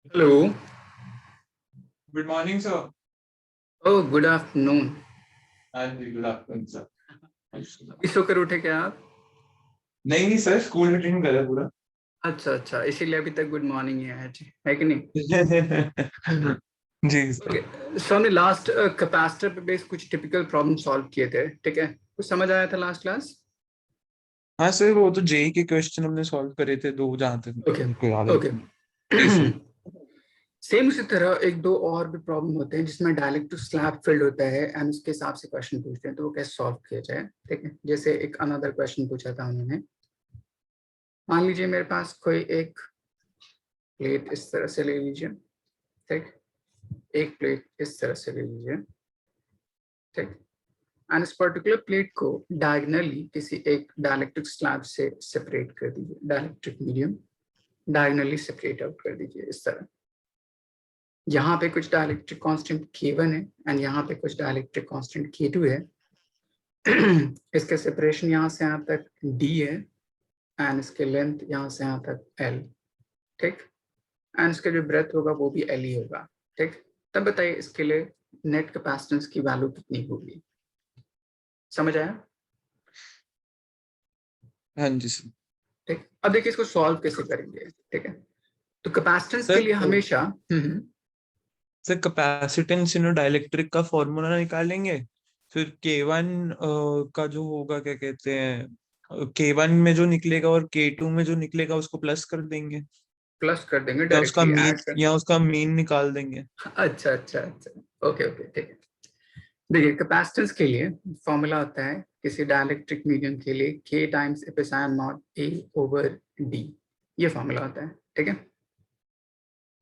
Hello. Good morning sir. Oh, good afternoon. हाँ जी, good afternoon sir. अभी सोकर उठे क्या आप? नहीं नहीं सर, स्कूल अटेंड करा पूरा। अच्छा अच्छा, इसीलिए अभी तक गुड मॉर्निंग ही है कि नहीं? जी सर। ओके, सो हमने लास्ट कैपेसिटर पे बेस कुछ टिपिकल प्रॉब्लम सॉल्व किए थे, ठीक है? कुछ समझ आया था लास्ट क्लास? हाँ सर, वो तो जेई के क्वेश्चन हमने सॉल्व करे थे दो, जहाँ तक ओके हमको याद है। ओके। जी सर। सेम उसी तरह एक दो और भी प्रॉब्लम होते हैं जिसमें डायरेक्ट टू स्लैब फील्ड होता है एंड उसके हिसाब से क्वेश्चन पूछते हैं, तो वो कैसे सॉल्व किया जाए, ठीक है? जैसे एक अनदर क्वेश्चन पूछा था उन्होंने। मान लीजिए मेरे पास कोई एक प्लेट इस तरह से ले लीजिए, ठीक? एक प्लेट इस तरह से ले लीजिए, ठीक? एंड इस पर्टिकुलर प्लेट को डायगनली किसी एक डाइलेक्ट्रिक स्लैब से सेपरेट कर दीजिए, dielectric medium diagonally separate out कर दीजिए इस तरह। यहाँ पे कुछ डाइलेक्ट्रिक कांस्टेंट K1 है एंड यहाँ पे कुछ डाइलेक्ट्रिक कांस्टेंट K2 है। इसके सेपरेशन यहाँ से यहाँ तक D है एंड इसके लेंथ यहाँ से यहाँ तक L, ठीक? एंड इसका जो ब्रेथ होगा वो भी L ही होगा, ठीक? तब बताइए इसके लिए नेट कैपेसिटेंस की वैल्यू कितनी होगी? समझ आया? हाँ जी सर। ठीक, अब देखिए इसको सॉल्व कैसे करेंगे, ठीक है? तो कैपेसिटेंस के सर लिए हमेशा सर कैपेसिटेंस डाइलेक्ट्रिक का फॉर्मूला निकालेंगे। फिर K1 का जो होगा, क्या कहते हैं, K1 में जो निकलेगा और K2 में जो निकलेगा उसको प्लस कर देंगे, प्लस कर देंगे, या उसका डायरेक्टली मीन ऐड कर। या उसका मीन निकाल देंगे। अच्छा अच्छा अच्छा, ओके ओके, ठीक है। देखिए कैपेसिटेंस के लिए फॉर्मूला होता है किसी डाइलेक्ट्रिक मीडियम के लिए K times epsilon not A over D, ये फॉर्मूला होता है, ठीक है?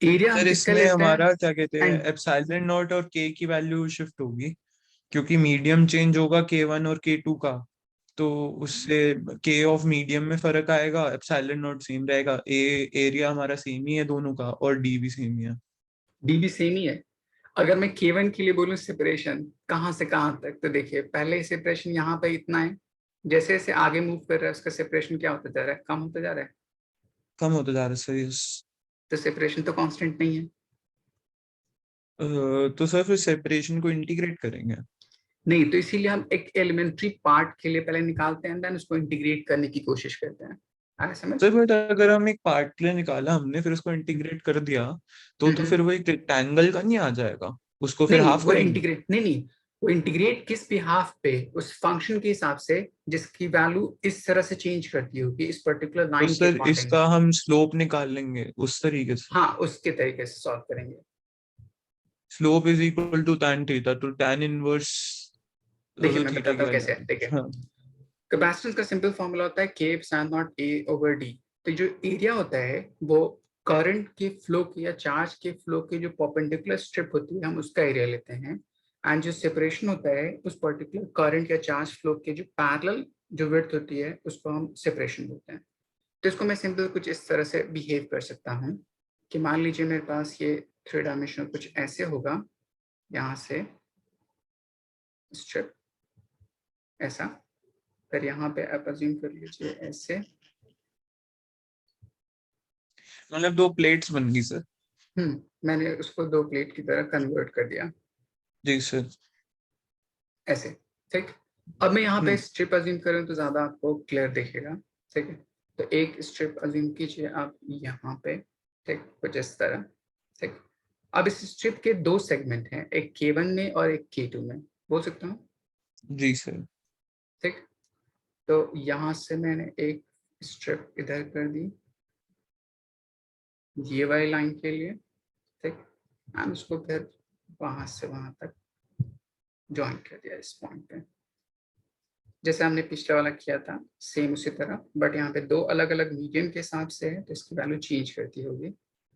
एरिया हम सर किसका इसमें लेते हैं? हमारा क्या कहते हैं, एंड एप्सिलॉन नॉट और के की वैल्यू शिफ्ट होगी, क्योंकि मीडियम चेंज होगा K1 और K2 का। तो उससे के ऑफ मीडियम में फर्क आएगा, एप्सिलॉन नॉट सेम रहेगा, ए एरिया हमारा सेम ही है दोनों का, और डी भी सेम ही है। D भी सेम ही है। अगर मैं K1 के लिए बोलूं सेपरेशन कहाँ से कहाँ तक, तो देखिए पहले सेपरेशन यहाँ पे इतना है, जैसे जैसे आगे मूव कर रहा है उसका सेपरेशन क्या होता जा रहा है? कम होता जा रहा है। कम होता जा रहा है सर तो सेपरेशन तो कांस्टेंट नहीं है। तो सर फिर सेपरेशन को इंटीग्रेट करेंगे। नहीं, तो इसीलिए हम एक एलिमेंट्री पार्ट के लिए पहले निकालते हैं देन उसको इंटीग्रेट करने की कोशिश करते हैं। आगे समझ? सर बट अगर हम एक पार्ट के लिए निकाला हमने, फिर उसको इंटीग्रेट कर दिया, तो हम्म। फिर वो एक रेक्टेंगल का नहीं आ जाएगा, उसको फिर नहीं नहीं, हाफ वो करेंगे। इंटीग्रेट नहीं नहीं, वो इंटीग्रेट किस बिहाफ पे? उस फंक्शन के हिसाब से जिसकी वैल्यू इस तरह से चेंज करती होगी इस पर्टिकुलर तो लाइन के सर अकॉर्डिंग। इसका हम स्लोप निकाल लेंगे उस तरीके से। हाँ, उसके तरीके से सॉल्व करेंगे। Slope is equal to tan theta, तो tan इनवर्स देखिए मैं थीटा बताता की हूँ कैसे वैल्यू। है, देखिए। हाँ। कैपेसिटेंस का सिंपल फॉर्मूला होता है K sine not A over D। तो जो एरिया होता है वो करंट के फ्लो की या चार्ज के फ्लो की जो परपेंडिकुलर स्ट्रिप होती है हम उसका एरिया लेते हैं, एंड जो सेपरेशन होता है उस पर्टिकुलर करंट या चार्ज फ्लो के जो पैरेलल जो विड्थ होती है उसको हम सेपरेशन बोलते हैं। तो इसको मैं सिंपल कुछ इस तरह से बिहेव कर सकता हूँ कि मान लीजिए मेरे पास ये थ्री डायमेंशनल कुछ ऐसे होगा, यहाँ से स्ट्रिप ऐसा, फिर यहाँ पे आप अज्यूम कर लीजिए ऐसे। मतलब दो प्लेट्स बन गई सर। मैंने उसको दो प्लेट की तरह कन्वर्ट कर दिया जी सर। ऐसे, ठीक? अब मैं यहाँ पे हम्म। स्ट्रिप अज्यूम करूँ तो ज्यादा आपको क्लियर दिखेगा, ठीक है? तो एक स्ट्रिप अज्यूम कीजिए आप यहाँ पे, ठीक? कुछ इस तरह, ठीक? अब इस स्ट्रिप के दो सेगमेंट हैं, एक K1 में और एक K2 में, बोल सकता हूँ, जी सर। ठीक? तो यहाँ से मैंने एक स्ट्रिप इधर कर दी ये वाली लाइन के लिए, ठीक? एंड उसको फिर वहां से वहां तक ज्वाइन कर दिया इस पॉइंट पे, जैसे हमने पिछले वाला किया था सेम उसी तरह, बट यहाँ पे दो अलग अलग मीडियम के हिसाब से है तो इसकी वैल्यू चेंज करती होगी,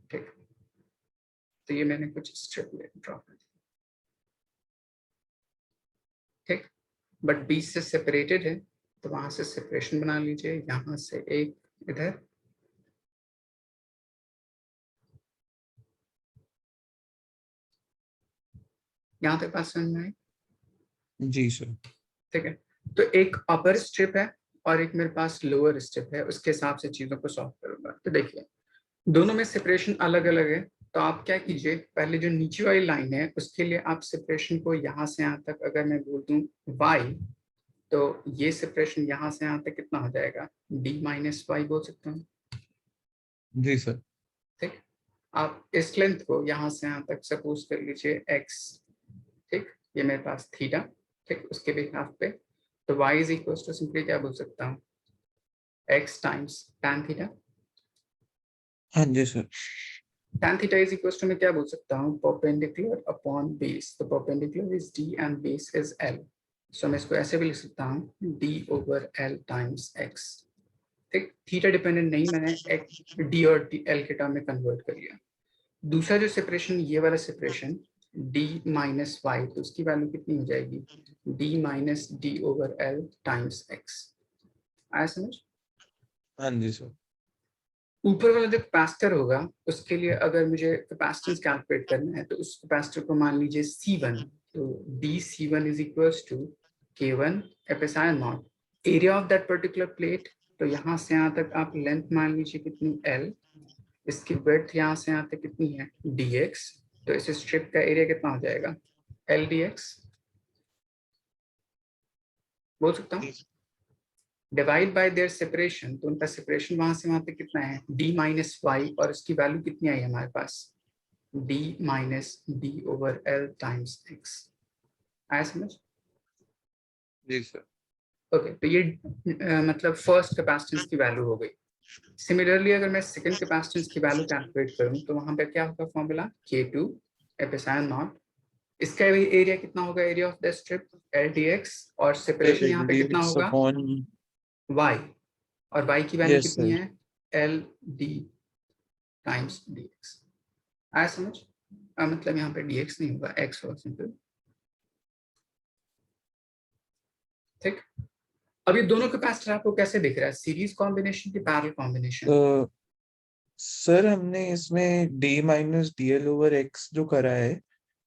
ठीक? तो ये मैंने कुछ स्ट्रिप ड्रॉ कर दी, ठीक? बट बीच से सेपरेटेड है तो वहां से सेपरेशन बना लीजिए, यहाँ से एक इधर, यहाँ तक बात समझ में आई? जी सर। ठीक है, तो एक अपर स्ट्रिप है और एक मेरे पास लोअर स्ट्रिप है, उसके हिसाब से चीजों को सॉल्व करूंगा। तो देखिए दोनों में सेपरेशन अलग अलग है, तो आप क्या कीजिए, पहले जो नीचे वाली लाइन है उसके लिए आप सेपरेशन को यहाँ से यहाँ तक अगर मैं बोल दूं y, तो ये सेपरेशन यहाँ से यहाँ तक कितना हो जाएगा, d माइनस वाई बोल सकते हैं। जी सर। ठीक, आप इस लेंथ को यहाँ से यहाँ तक सपोज कर लीजिए x, ठीक, ये मेरे पास थीटा, ठीक, उसके बिहाफ पे, तो y is equal to simply क्या बोल सकता हूँ, x टाइम्स tan थीटा। हाँ जी sir. tan theta is equals to मैं क्या बोल सकता हूँ, perpendicular upon base, तो perpendicular is d and base is l, so मैं इसको ऐसे भी लिख सकता हूँ d over l times x। ठीक, थीटा डिपेंडेंट नहीं, मैंने d और l के टर्म में कन्वर्ट कर लिया। दूसरा जो सेपरेशन, ये वाला सेपरेशन d माइनस वाई, तो उसकी वैल्यू कितनी हो जाएगी, d minus D over l times x। आया समझ? हाँ जी सर। ऊपर वाला जो कैपेसिटर होगा उसके लिए अगर मुझे कैपेसिटेंस कैलकुलेट करना है तो उस कैपेसिटर को मान लीजिए C1, तो dC1 is equals to K1 epsilon naught area of that particular plate. तो यहाँ से यहाँ तक आप लेंथ मान लीजिए कितनी L, इसकी विड्थ यहाँ से यहाँ तक कितनी है dx, तो इस स्ट्रिप का एरिया कितना हो जाएगा L dx, बोल सकता हूँ, डिवाइड बाय देयर सेपरेशन, तो उनका सेपरेशन वहां से वहां तक कितना है d माइनस वाई, और इसकी वैल्यू कितनी आई हमारे पास d minus D over l times x। आया समझ? जी सर। ओके, तो ये मतलब फर्स्ट कैपेसिटेंस की वैल्यू हो गई। सिमिलरली अगर मैं सेकंड कैपेसिटेंस की वैल्यू कैलकुलेट करूं तो वहां पे क्या होगा फॉर्मूला K2 एपिसाइलन नॉट, इसका भी एरिया कितना होगा, area of the strip L dx, और सेपरेशन यहाँ पे कितना dx होगा upon y, और y की वैल्यू yes कितनी sir। है L d टाइम्स dx। आया समझ? मतलब यहाँ पे dx नहीं होगा, x होगा सिंपल। ठीक, अब ये दोनों कैपेसिटर आपको कैसे दिख रहा है, सीरीज कॉम्बिनेशन की पैरेलल कॉम्बिनेशन? सर हमने इसमें d minus D L over x जो करा है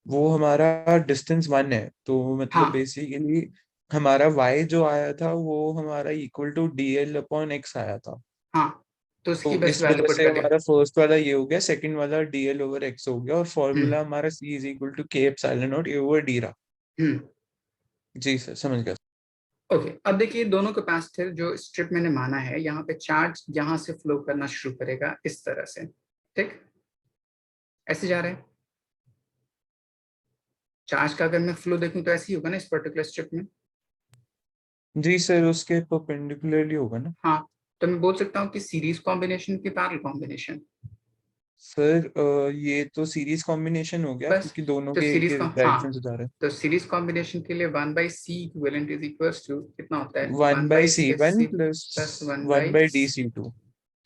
वो हमारा डिस्टेंस 1 है, तो मतलब हाँ बेसिकली हमारा y जो आया था वो हमारा equal to D L upon X आया था। हाँ, तो उसकी तो बस इस वैल्यू वजह पुट से कर दे। हमारा फर्स्ट वाला ये हो गया, सेकंड वाला डी एल ओवर एक्स हो गया, और हम्म फॉर्मूला हमारा c इज इक्वल टू के epsilon not a over D रहा। हम्म जी सर समझ गया। ओके, अब देखिए दोनों कैपेसिटर जो स्ट्रिप मैंने माना है, यहाँ पे चार्ज यहाँ से फ्लो करना शुरू करेगा इस तरह से, ठीक, ऐसे जा रहे हैं चार्ज का, अगर मैं फ्लो देखूं तो ऐसे ही होगा ना इस पर्टिकुलर स्ट्रिप में। जी सर उसके परपेंडिकुलरली होगा ना। हाँ, तो मैं बोल सकता हूँ कि सीरीज कॉम्बिनेशन की पैरेलल कॉम्बिनेशन। सर ये तो सीरीज कॉम्बिनेशन हो गया बस, क्योंकि दोनों तो के एक सीरीज ही का डायरेक्शन हाँ, से जा रहे हैं। तो सीरीज कॉम्बिनेशन के लिए 1/c equivalent is equals to कितना होता है, one one by by C one C plus plus one one by, by D C two.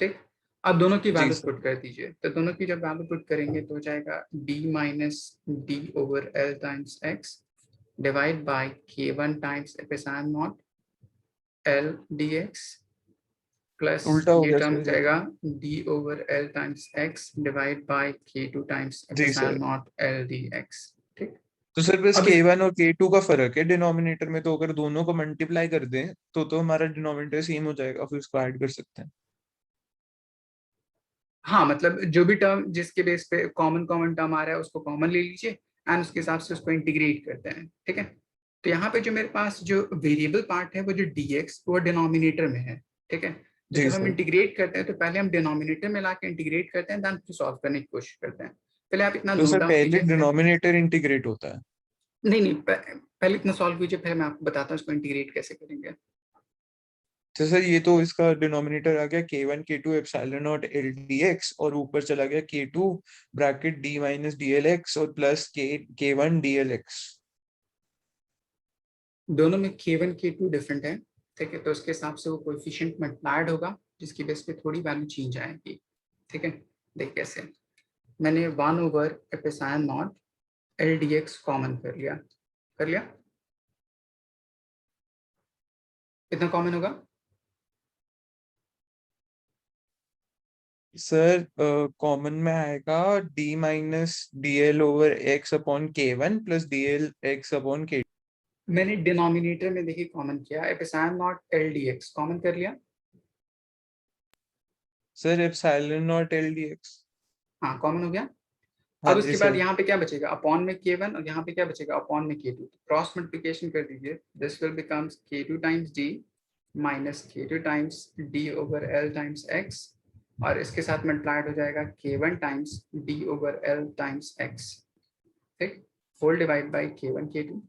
ठीक। अब दोनों की जी वैल्यू सर। पुट कर दीजिए, तो दोनों की जब वैल्यू पुट करेंगे तो हो जाएगा d minus D over l times x divide by k1 times epsilon naught l dx, plus उल्टा हो ये गया टर्म हो सर ये जाएगा तो। d over l times x divide by k2 times जी epsilon sir. Naught l dx। ठीक, तो सर बस अब इस K1 और K2 का फर्क है डिनोमिनेटर में, तो अगर दोनों को मल्टीप्लाई कर दें तो हमारा डिनोमिनेटर सेम हो जाएगा, फिर उसको ऐड कर सकते हैं। हाँ, मतलब जो भी टर्म जिसके बेस पे कॉमन कॉमन टर्म आ रहा है उसको कॉमन ले लीजिए एंड उसके हिसाब से उसको इंटीग्रेट करते हैं, ठीक है। तो यहाँ पे जो मेरे पास जो वेरिएबल पार्ट है वो जो dx वो डिनोमिनेटर में है, ठीक है। तो जी जब हम सर। इंटीग्रेट करते हैं तो पहले हम डिनोमिनेटर में लाके इंटीग्रेट करते हैं, देन फिर सॉल्व करने की कोशिश करते हैं। पहले आप इतना तो नोट सर डाउन पहले कीजिए, फिर डिनोमिनेटर इंटीग्रेट होता है। नहीं नहीं पहले इतना सॉल्व कीजिए, फिर मैं आपको बताता हूँ इसको इंटीग्रेट कैसे करेंगे। तो सर ये तो इसका डिनोमिनेटर आ गया K1 K2 epsilon naught L D X, और ऊपर चला गया K2 bracket d minus D L X और plus K1 D L X. दोनों में k1 k2 डिफरेंट है, ठीक है, तो उसके हिसाब से वो कोएफिशिएंट मल्टीप्लाइड होगा जिसकी बेस पे थोड़ी वैल्यू चेंज आएगी, ठीक है। देख कैसे, मैंने 1 over epsilon naught L D X common कर लिया, कर लिया, कितना कॉमन होगा, सर कॉमन में आएगा d minus D L over X upon K1 plus D L X upon K। मैंने डिनोमिनेटर में देखिए कॉमन किया, epsilon naught L D X common कर लिया, sir epsilon naught L D X. हाँ कॉमन हो गया। हाँ अब जी उसके बाद सर। यहाँ पे क्या बचेगा, अपॉन में k1 और यहाँ पे क्या बचेगा, अपॉन में k2। क्रॉस मल्टीप्लिकेशन कर दीजिए, this will becomes k2 times d minus k2 times d over l times x, और इसके साथ मल्टीप्लाइड हो जाएगा k1 times d over l times x, ठीक, whole divide by k1 k2।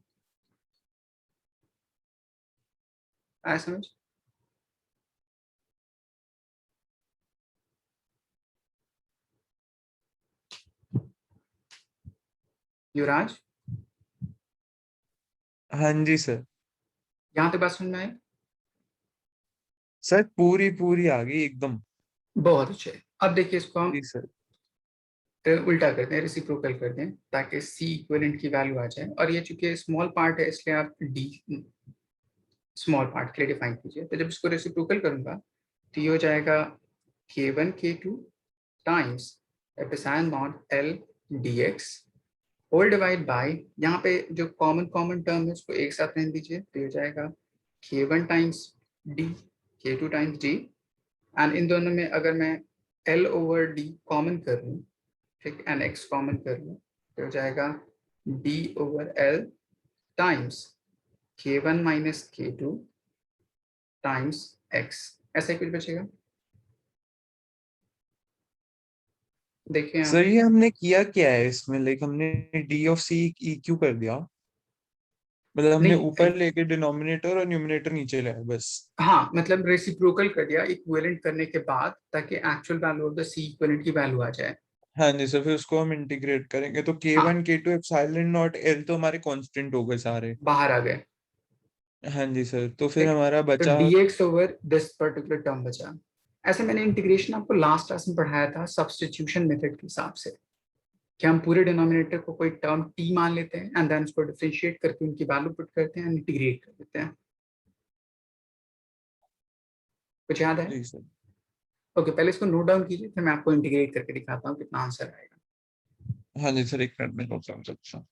आया समझ? युवराज, हाँ जी सर। यहाँ पे बात समझ में आई? सर पूरी पूरी आ गई एकदम। बहुत अच्छे। अब देखिए इसको हम जी सर। उल्टा करते हैं, रेसिप्रोकल करते हैं, ताकि सी इक्विवेलेंट की वैल्यू आ जाए। और ये चूंकि स्मॉल पार्ट है इसलिए आप डी स्मॉल पार्ट के लिए डिफाइन कीजिए। तो जब इसको रेसिप्रोकल करूंगा तो ये हो जाएगा k1 k2 times epsilon naught l dx whole divide by, यहाँ पे जो कॉमन कॉमन टर्म है उसको एक साथ रहने दीजिए, तो ये हो जाएगा k1 times d k2 times d, and in दोनों में अगर मैं l ओवर d कॉमन कर लूँ, ठीक, एंड x कॉमन कर लूँ, तो हो जाएगा d over l times k1 minus k2 times x, ऐसा ही कुछ बचेगा। देखिए यहाँ सर पे, ये हमने किया क्या है इसमें, लाइक हमने D of C E Q कर दिया, मतलब हमने नहीं, ऊपर लेके डिनोमिनेटर और न्यूमरेटर नीचे लाया बस। हाँ मतलब रेसिप्रोकल कर दिया इक्विवेलेंट करने के बाद, ताकि actual value of the C equivalent की वैल्यू आ जाए। हाँ जी सर, फिर उसको हम इंटीग्रेट करेंगे तो के हाँ, वन के टू एप्सिलॉन नॉट एल तो हमारे कांस्टेंट हो गए सारे। बाहर आ गए, हाँ जी सर, तो फिर ठीक। हमारा तो बचा। dx over this particular term बचा। ऐसे मैंने इंटीग्रेशन आपको लास्ट क्लास में पढ़ाया था सब्स्टिट्यूशन मेथड के हिसाब से, कि हम पूरे डिनोमिनेटर को कोई टर्म t मान लेते हैं एंड देन उसको डिफरेंशिएट करके उनकी वैल्यू पुट करते हैं एंड इंटीग्रेट कर देते हैं। कुछ याद है? जी सर। ओके, पहले इसको नोट डाउन कीजिए, फिर मैं आपको इंटीग्रेट करके दिखाता हूँ कितना आंसर आएगा। हाँ जी सर, एक मिनट में नोट डाउन करता हूँ।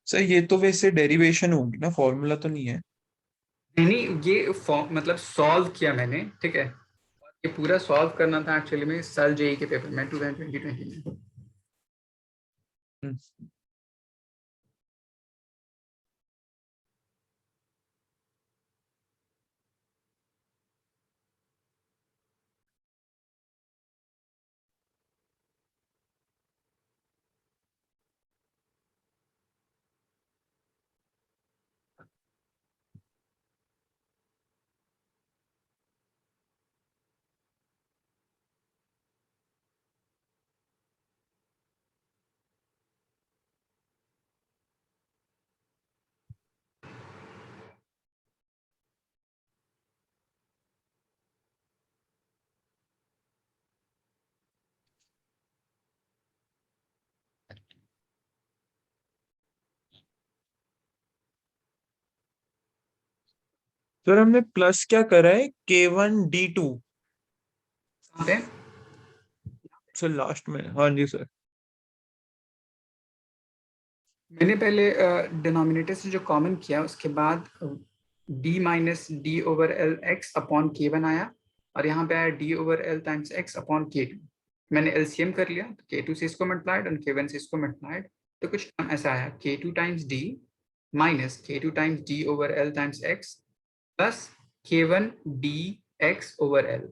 सर ये तो वैसे डेरिवेशन होगी ना, फॉर्मूला तो नहीं है? नहीं, ये मतलब सॉल्व किया मैंने, ठीक है, ये पूरा सॉल्व करना था एक्चुअली में साल जेई के पेपर में 2020 में। हम्म, सर हमने प्लस क्या करा है, K1 D2। कहाँ पे? सर लास्ट में, हाँ जी सर। मैंने पहले डिनोमिनेटर से जो कॉमन किया उसके बाद d minus D over L X upon के वन आया, और यहाँ पे आया d over L times x upon के टू। मैंने एलसीएम कर लिया, तो के टू से इसको मल्टीप्लाइड और के वन से इसको मल्टीप्लाइड, तो कुछ ऐसा आया K two times D minus K two times D over L times X plus K one D X over L.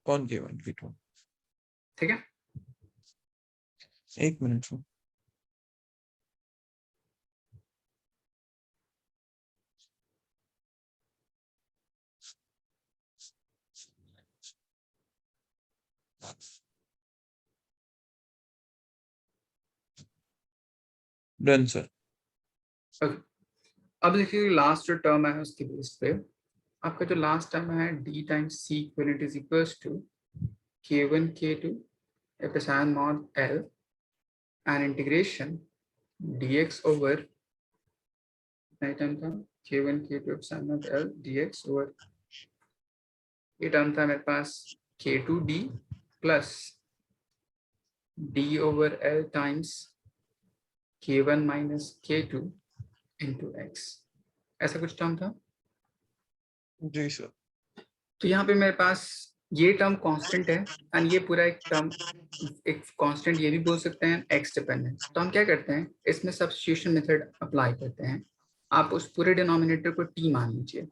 कौन K1 K2? ठीक है, एक minute sir. Done sir. Okay. अब देखिए लास्ट जो टर्म है उसके बेस पे आपका जो लास्ट टर्म है d times C equivalent is equals to k1 k2 epsilon naught l and integration dx over नया टर्म था k1 k2 epsilon naught l dx over, ये टर्म था मेरे पास k2d plus D over L times k1 minus k2 into x, ऐसा कुछ term था। जी sir. तो यहाँ पे मेरे पास ये टर्म कांस्टेंट है एंड ये पूरा एक टर्म एक कांस्टेंट ये भी बोल सकते हैं एक्स डिपेंडेंट। तो हम क्या करते हैं, इसमें सब्स्टिट्यूशन मेथड अप्लाई करते हैं। आप उस पूरे डिनोमिनेटर को t मान लीजिए,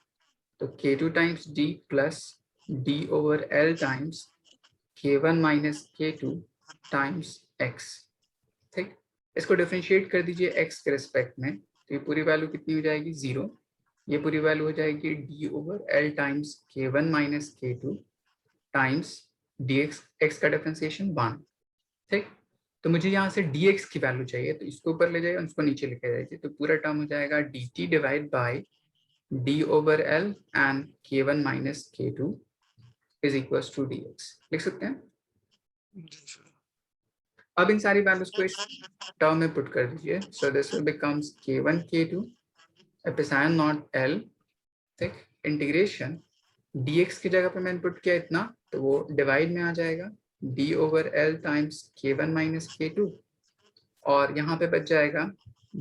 तो k2 times d plus d over l times k1 minus k2 times x। ठीक, इसको डिफरेंशिएट कर दीजिए x के रिस्पेक्ट में, तो ये पूरी वैल्यू कितनी हो जाएगी 0। ये पूरी वैल्यू हो जाएगी d over l times k1 minus k2 times dx, x का डिफरेंशिएशन 1। ठीक, तो मुझे यहाँ से dx की वैल्यू चाहिए, तो इसको ऊपर ले जाइए, उसको नीचे लेके जाइए, तो पूरा टर्म हो जाएगा dt divide by d over l and k1 minus k2 is equals to dx। लिख सकते हैं। जी सर। अब इन सारी वैल्यूज को इस टर्म में पुट कर दीजिए, so this will becomes k1 k2 epsilon naught l। ठीक, इंटीग्रेशन dx की जगह पे मैंने पुट किया इतना, तो वो डिवाइड में आ जाएगा d over l times k1 minus k2, और यहाँ पे बच जाएगा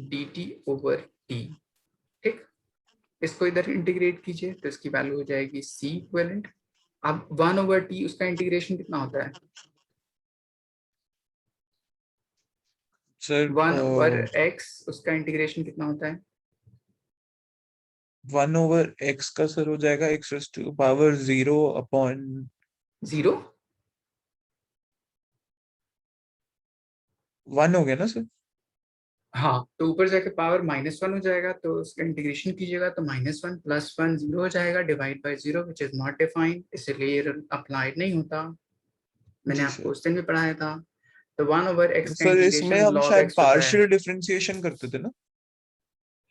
dt ओवर t। ठीक, इसको इधर इंटीग्रेट कीजिए तो इसकी वैल्यू हो जाएगी c इक्विवेलेंट। अब 1 ओवर t उसका इंटीग्रेशन कितना होता है, सर 1 ओवर x उसका इंटीग्रेशन कितना होता है, 1 ओवर x का सर हो जाएगा x raise to power 0 upon 0। 1 हो गया ना सर। हाँ, तो ऊपर जाके पावर -1 हो जाएगा, तो उसका इंटीग्रेशन कीजिएगा तो -1 + 1 0 हो जाएगा, divide by 0 which is not defined, इसलिए अप्लाइड नहीं होता। मैंने जी आपको सर। उस दिन भी पढ़ाया था। तो 1 ओवर x का सर इसमें इंटीग्रेशन हम log शायद x होता है। पार्शियल डिफरेंशिएशन करते थे ना।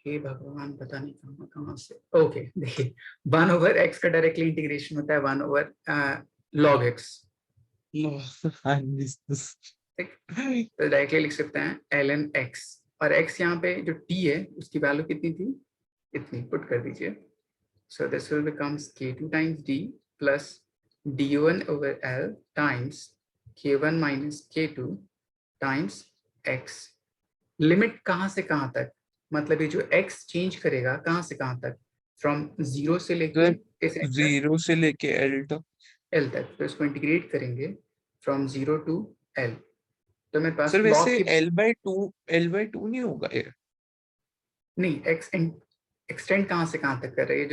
हे भगवान, पता नहीं कहाँ कहाँ से। ओके, देखिए 1 ओवर x का डायरेक्टली इंटीग्रेशन होता है 1 ओवर log x। हाँ जी सर। ठीक, तो डायरेक्टली लिख सकते हैं ln x, और x यहाँ पे जो t है उसकी वैल्यू कितनी थी, इतनी पुट कर दीजिए। So this will becomes k2 times d plus d1 over l times k1 minus k2 times x। Limit कहाँ से कहाँ तक, मतलब ये जो x चेंज करेगा कहाँ से कहाँ तक, फ्रॉम 0 से लेके सर इस end तक 0 से लेके l तक। l तक, तो इसको इंटीग्रेट करेंगे फ्रॉम 0 टू l। तो मेरे पास सर लॉग वैसे की l/2 नहीं होगा ये। नहीं, x एक्सटेंड कहाँ से कहाँ तक कर रही है,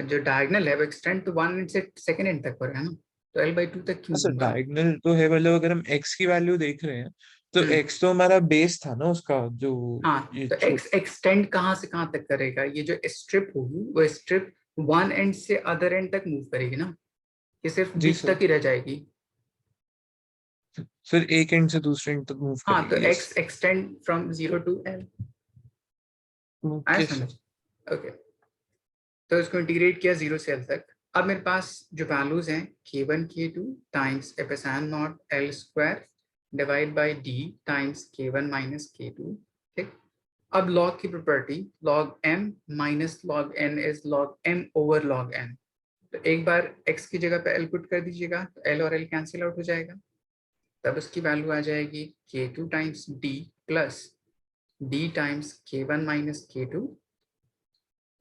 जो डायगनल है वो एक्सटेंड तो 1 एंड से सेकंड एंड तक हो रहा है ना, तो l/2 तक क्यों सर दूंगा। डायगोनल तो है, मतलब अगर हम x की वैल्यू देख रहे हैं तो हम्म, x तो हमारा बेस था ना उसका जो हाँ, ये तो x एक्सटेंड कहाँ से कहाँ तक करेगा, ये जो स्ट्रिप होगी वो स्ट्रिप 1 एंड से अदर एंड तक मूव करेगी ना, ये सिर्फ जी बीच सर। तक ही रह जाएगी। सर एक एंड से दूसरे एंड तक मूव हाँ, तो करेगी, yes. x extend from 0 to l। आया ओके समझ। सर। ओके, तो इसको इंटीग्रेट किया 0 से l तक। अब मेरे पास जो वैल्यूज हैं k1 k2 times epsilon naught l square divide by d times k1 minus k2। ठीक, अब लॉग की property log m minus log n is log m over log n। तो एक बार x की जगह पे l पुट कर दीजिएगा, तो l और l कैंसिल आउट हो जाएगा, तब उसकी वैल्यू आ जाएगी k2 times d plus d times k1 minus k2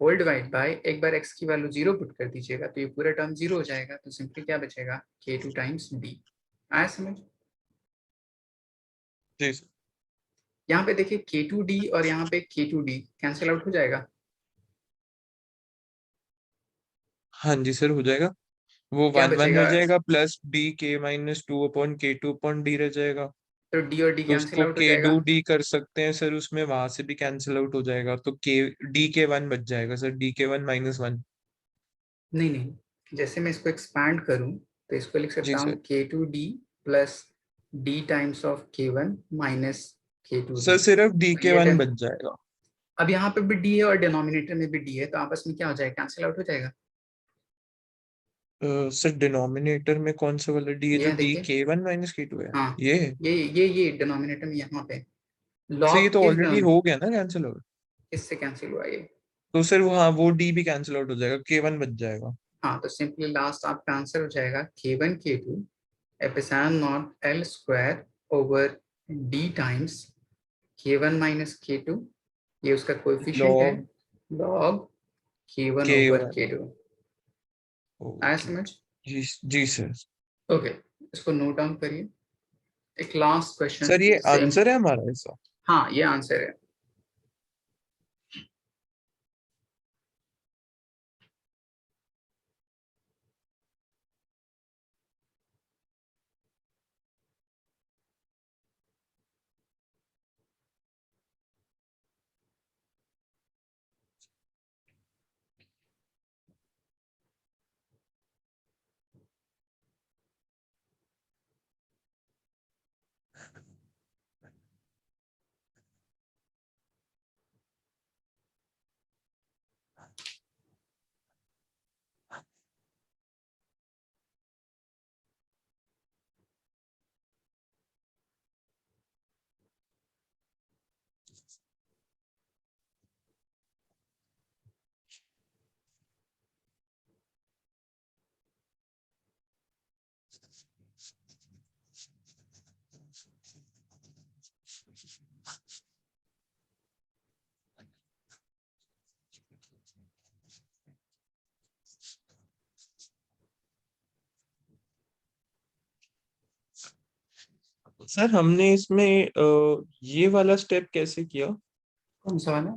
whole divide by, एक बार x की वैल्यू 0 पुट कर दीजिएगा तो ये पूरा टर्म 0 हो जाएगा, तो सिंपली क्या बचेगा k2 टाइम्स d। आया समझ। जी सर। यहाँ पे देखिए k2d और यहाँ पे k2d कैंसिल आउट हो जाएगा। हाँ जी सर, हो जाएगा। वो क्या 1 1 रह बचेगा, जाएगा प्लस d k-2/k2/d रह जाएगा। तो d और d तो कैंसिल उसको आउट हो के जाएगा। डू डी कर सकते हैं सर, उसमें वहां से भी कैंसिल आउट हो जाएगा, तो k d k1 बच जाएगा सर, d k1 - 1। नहीं नहीं, जैसे मैं इसको एक्सपैंड करूं तो इसको लिख जी सकता हूँ sir. k2d plus d times of k1 minus sir k2d। सिर्फ तो ये d k1 बच जाएगा। अब यहाँ पे भी d है और डिनोमिनेटर में भी d है, तो आपस में क्या हो जाएगा, कैंसिल आउट हो जाएगा। सर डिनोमिनेटर में कौन सा वाला डी है, ये जो है देखिए, d k1 - k2 है? हाँ, ये है। ये डिनोमिनेटर में यहाँ पे सर ये लॉग तो किस ऑलरेडी हो गया ना कैंसिल आउट। किससे कैंसिल हुआ ये। तो सर वो, हाँ, वो डी भी कैंसिल आउट हो जाएगा, k1 बच जाएगा। हाँ, तो सिंपली लास्ट आपका आंसर हो जाएगा k1 k2 epsilon naught L square over D times k1 minus k2, ये उसका कोएफिशिएंट है, log log k1 over K1। k2। आया ओके। समझ? जी जी सर। ओके, इसको नोट डाउन करिए। एक लास्ट क्वेश्चन सर ये सेम। आंसर है हमारा इसका? हाँ, ये आंसर है। सर हमने इसमें ये वाला स्टेप कैसे किया, कौन सा वाला?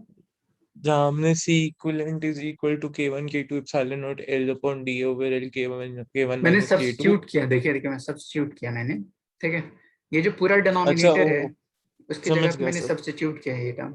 जहाँ हमने C equivalent is equal to K1 K2 epsilon naught L upon D over L K1 मैंने माइनस K2। सब्स्टिट्यूट किया, देखिए देखिए मैं सब्स्टिट्यूट किया मैंने। ठीक है, ये जो पूरा अच्छा डिनोमिनेटर है ओ, उसकी समझ जगह पे गया मैंने सर। सब्स्टिट्यूट किया है ये टर्म।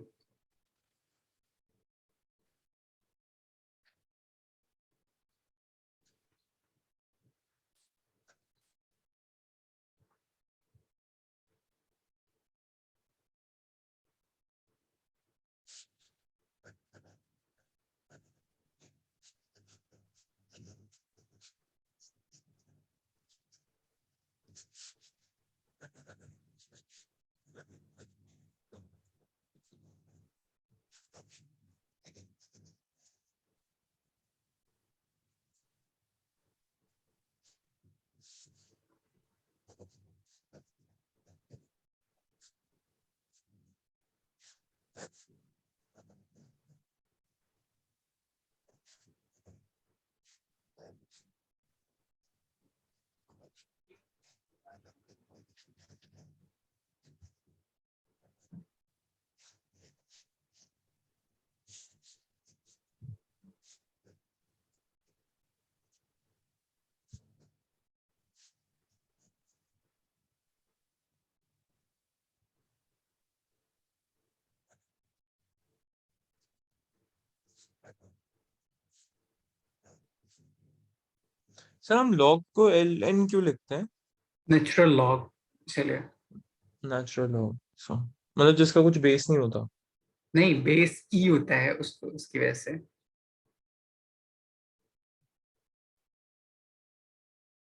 सर हम लॉग को LN क्यों लिखते हैं? नेचुरल लॉग, इसलिए। नेचुरल लॉग, सो मतलब जिसका कुछ बेस नहीं होता। नहीं, बेस ई होता है उसको, उसकी वजह से।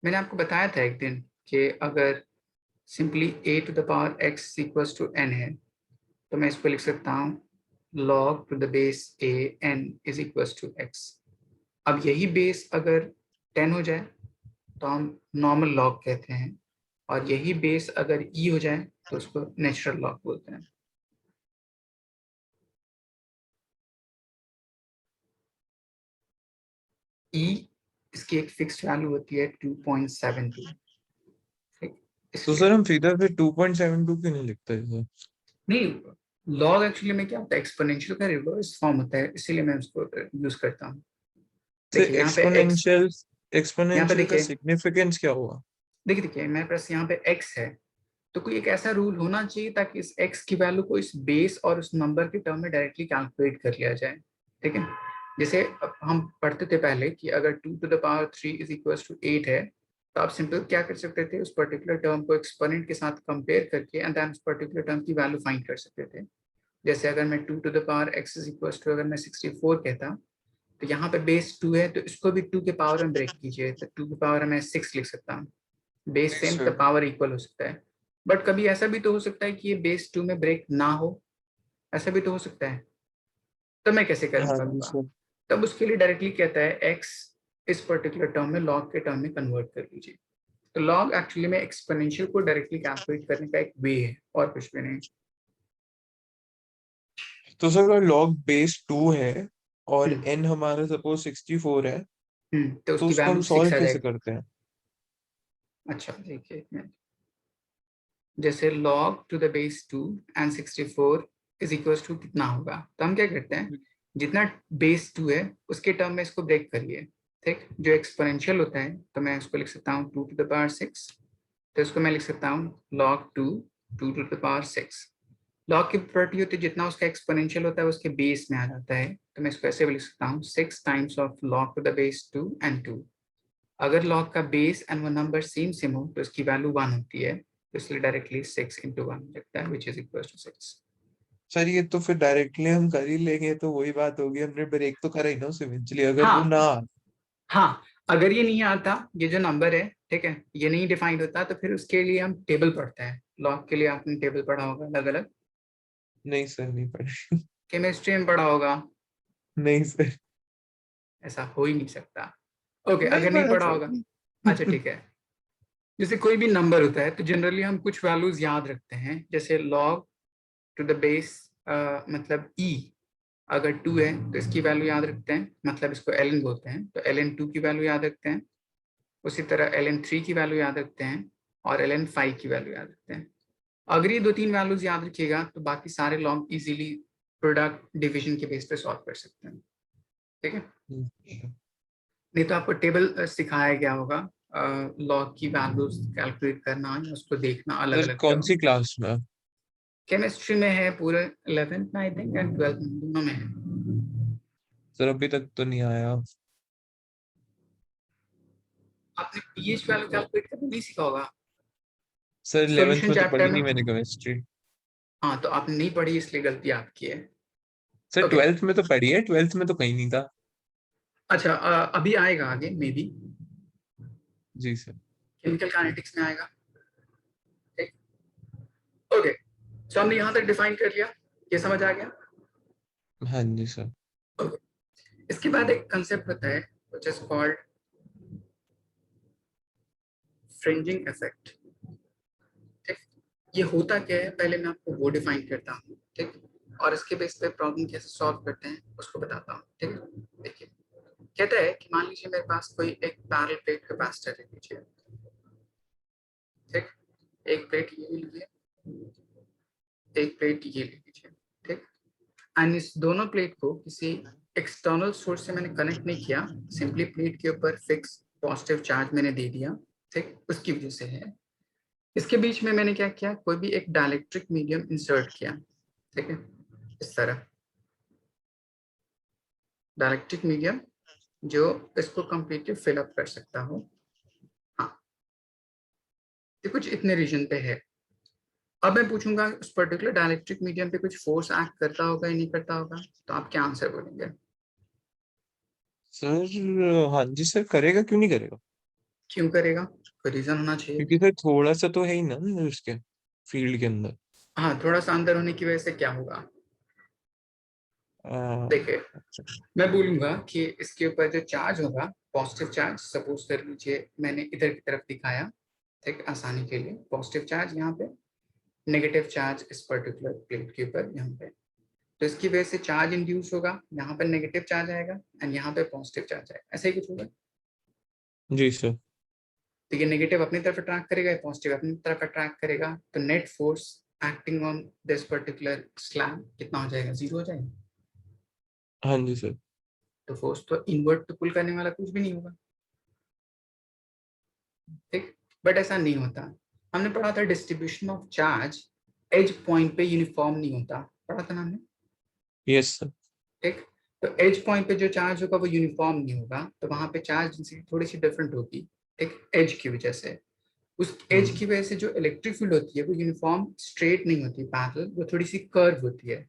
मैंने आपको बताया था एक दिन कि अगर simply a to the power x equals to n है, तो मैं इसको लिख सकता हूँ log to the base a n is equals to x। अब यही बेस अगर 10 हो जाए तो हम नॉर्मल लॉग कहते हैं, और यही बेस अगर e हो जाए तो उसको नेचुरल लॉग बोलते हैं। e इसकी एक फिक्स्ड वैल्यू होती है 2.72। ठीक, तो इसलिए। सर हम सीधा फिर 2.72 क्यों नहीं लिखते सर? नहीं, लॉग एक्चुअली में क्या होता है, एक्सपोनेंशियल का रिवर्स फॉर्म होता है, इसीलिए मैं उसको यूज करता हूँ। सर देखिए यहाँ पे x, एक्सपोनेंशियल यहाँ पे एक्सपोनेंशियल का देखिए, सिग्निफिकेंस क्या हुआ? देखिए देखिए मेरे पास यहाँ पे x है, तो कोई एक ऐसा रूल होना चाहिए ताकि इस x की वैल्यू को इस बेस और उस नंबर के टर्म में डायरेक्टली कैलकुलेट कर लिया जाए। ठीक है, जैसे अब हम पढ़ते थे पहले कि अगर 2 to the power 3 is equal to 8 है, तो आप सिंपल क्या कर सकते थे, उस पर्टिकुलर टर्म को एक्सपोनेंट के साथ कंपेयर करके एंड देन उस पर्टिकुलर टर्म की वैल्यू फाइंड कर सकते थे। जैसे अगर मैं 2 to the power x is equal to, अगर मैं 64 कहता, तो यहाँ पे बेस 2 है तो इसको भी 2 के पावर में ब्रेक कीजिए, तो 2 के पावर में 6 लिख सकता हूँ। बेस यस सेम तो सर। पावर इक्वल हो सकता है। बट कभी ऐसा भी तो हो सकता है कि ये बेस 2 में ब्रेक ना हो, ऐसा भी तो हो सकता है। तो मैं कैसे हाँ जी करूँगा? सर। तब उसके लिए डायरेक्टली कहता है एक्स इस पर्टिकुलर टर्म में लॉग के टर्म में कन्वर्ट कर लीजिए। तो लॉग एक्चुअली में एक्सपोनेंशियल को डायरेक्टली कैलकुलेट करने का एक वे है और कुछ भी नहीं। तो सर अगर log बेस 2 है और हम्म n हमारा सपोज 64 है, तो तो उसकी उसको हम वैल्यू 6 सॉल्व आ कैसे जाएगी। करते हैं? अच्छा देखिए एक मिनट, जैसे log to the base 2 and 64 is equal to कितना होगा, तो हम क्या करते हैं, जितना बेस 2 है उसके टर्म में इसको ब्रेक करिए। ठीक, जो एक्सपोनेंशियल होता है तो मैं उसको लिख सकता हूँ 2 टू द पावर 6, तो इसको मैं लिख सकता हूँ log 2 2 to the power 6। Log की प्रॉपर्टी होती है जितना उसका एक्सपोनेंशियल होता है उसके बेस में आ जाता है, तो मैं इसको ऐसे भी लिख सकता हूँ 6 times of log to the base 2 and 2। अगर log का बेस एंड वो नंबर सेम हो तो इसकी वैल्यू 1 होती है, तो इसलिए डायरेक्टली 6 into 1 लगता है which is equal to 6। Sir ये तो फिर डायरेक्टली हम कर ही लेंगे, तो वही बात होगी, हमने ब्रेक तो करा ही ना उसे इवेंचुअली, अगर वो हाँ ना। हाँ, अगर ये नहीं आता, ये जो नंबर है ठीक है ये नहीं डिफाइंड होता, तो फिर उसके लिए हम टेबल पढ़ते हैं। लॉग के लिए आपने टेबल पढ़ा होगा अलग अलग, नहीं सर, नहीं पढ़े। केमिस्ट्री में पढ़ा होगा। नहीं सर, ऐसा हो ही नहीं सकता। ओके, नहीं अगर नहीं पढ़ा पढ़ा सर। होगा, अच्छा ठीक है। जैसे कोई भी नंबर होता है तो जनरली हम कुछ वैल्यूज याद रखते हैं, जैसे log टू द बेस मतलब e, अगर 2 है तो इसकी वैल्यू याद रखते हैं, मतलब इसको ln बोलते हैं, तो ln 2 की वैल्यू याद रखते हैं। उसी तरह ln 3 की वैल्यू याद रखते हैं और ln 5 की वैल्यू याद रखते हैं। अगर ये 2-3 वैल्यूज याद रखिएगा तो बाकी सारे लॉग इजीली प्रोडक्ट डिवीजन के बेस पे सॉल्व कर सकते हैं। ठीक है, नहीं तो आपको टेबल सिखाया गया होगा लॉग की वैल्यूज कैलकुलेट करना या उसको देखना अलग सर अलग कौन टर्म। सी क्लास में? केमिस्ट्री में है पूरे 11th में आई थिंक एंड 12th में, दोनों में है। सर अभी तक तो नहीं आया। आपने पीएच वैल्यू कैलकुलेट करना नहीं सीखा होगा सर 11th सॉल्यूशन में तो चैप्टर पढ़ी में। नहीं मैंने केमिस्ट्री। हाँ तो आपने नहीं पढ़ी इसलिए गलती आपकी है। सर ओके, 12th में तो पढ़ी है, 12th में तो कहीं नहीं था। अच्छा अभी आएगा आगे मे बी, जी सर। केमिकल काइनेटिक्स में आएगा। ठीक, ओके, सो हमने यहाँ तक डिफाइन कर लिया, ये समझ आ गया। हाँ जी सर। ओके, इसके बाद एक कंसेप्ट होता है which is called fringing effect. ठीक, ये होता क्या है पहले मैं आपको वो डिफाइन करता हूँ, ठीक, और इसके बेस पे प्रॉब्लम कैसे सॉल्व करते हैं उसको बताता हूँ। ठीक है, देखिए कहता है कि मान लीजिए मेरे पास कोई एक पैरेलल प्लेट कैपेसिटर ले लीजिए। ठीक, एक प्लेट ये ले लीजिए, एक प्लेट ये ले लीजिए। ठीक, एंड इस दोनों प्लेट को किसी एक्सटर्नल सोर्स से मैंने कनेक्ट नहीं किया, सिंपली प्लेट के ऊपर फिक्स पॉजिटिव चार्ज मैंने दे दिया। ठीक, उसकी वजह से है। इसके बीच में मैंने क्या किया, कोई भी एक डाइलेक्ट्रिक मीडियम इंसर्ट किया। ठीक है, इस तरह डाइलेक्ट्रिक मीडियम जो इसको कंप्लीटली फिल अप कर सकता हो। हाँ, ये कुछ इतने रीजन पे है। अब मैं पूछूंगा उस पर्टिकुलर डाइलेक्ट्रिक मीडियम पे कुछ फोर्स एक्ट करता होगा या नहीं करता होगा, तो आप क्या आंसर बोलेंगे। सर हाँ जी सर, करेगा क्यों नहीं करेगा? क्यों करेगा, कोई रीजन होना चाहिए। क्योंकि सर थोड़ा सा तो है ही ना उसके फील्ड के अंदर। हाँ, थोड़ा सा अंदर होने की वजह से क्या होगा, आ, देखिए मैं बोलूंगा कि इसके ऊपर जो चार्ज होगा, पॉजिटिव चार्ज, सपोज कर लीजिए मैंने इधर की तरफ दिखाया, ठीक, आसानी के लिए पॉजिटिव चार्ज यहाँ पे, नेगेटिव चार्ज इस पर्टिकुलर प्लेट के ऊपर यहाँ पे, तो इसकी वजह से चार्ज इंड्यूस होगा, यहाँ पर नेगेटिव चार्ज आएगा एंड यहाँ पे पॉजिटिव चार्ज आएगा, ऐसा ही कुछ होगा। जी सर। तो ये नेगेटिव अपनी तरफ अट्रैक्ट करेगा, पॉजिटिव अपनी तरफ अट्रैक्ट करेगा, तो net force acting on this particular slab कितना हो जाएगा, 0 हो जाएगा। हाँ जी सर। तो फोर्स तो इनवर्ट तो पुल करने वाला कुछ भी नहीं होगा। ठीक, बट ऐसा नहीं होता। हमने पढ़ा था distribution of charge edge point पे यूनिफॉर्म नहीं होता, पढ़ा था ना हमने। Yes sir. ठीक, तो एज पॉइंट पे जो चार्ज होगा वो यूनिफॉर्म नहीं होगा, तो वहां पे चार्ज डेंसिटी थोड़ी सी डिफरेंट होगी। ठीक, एज की वजह से, उस एज की वजह से जो इलेक्ट्रिक फील्ड होती है वो यूनिफॉर्म स्ट्रेट नहीं होती पैरेलल, वो थोड़ी सी कर्व होती है।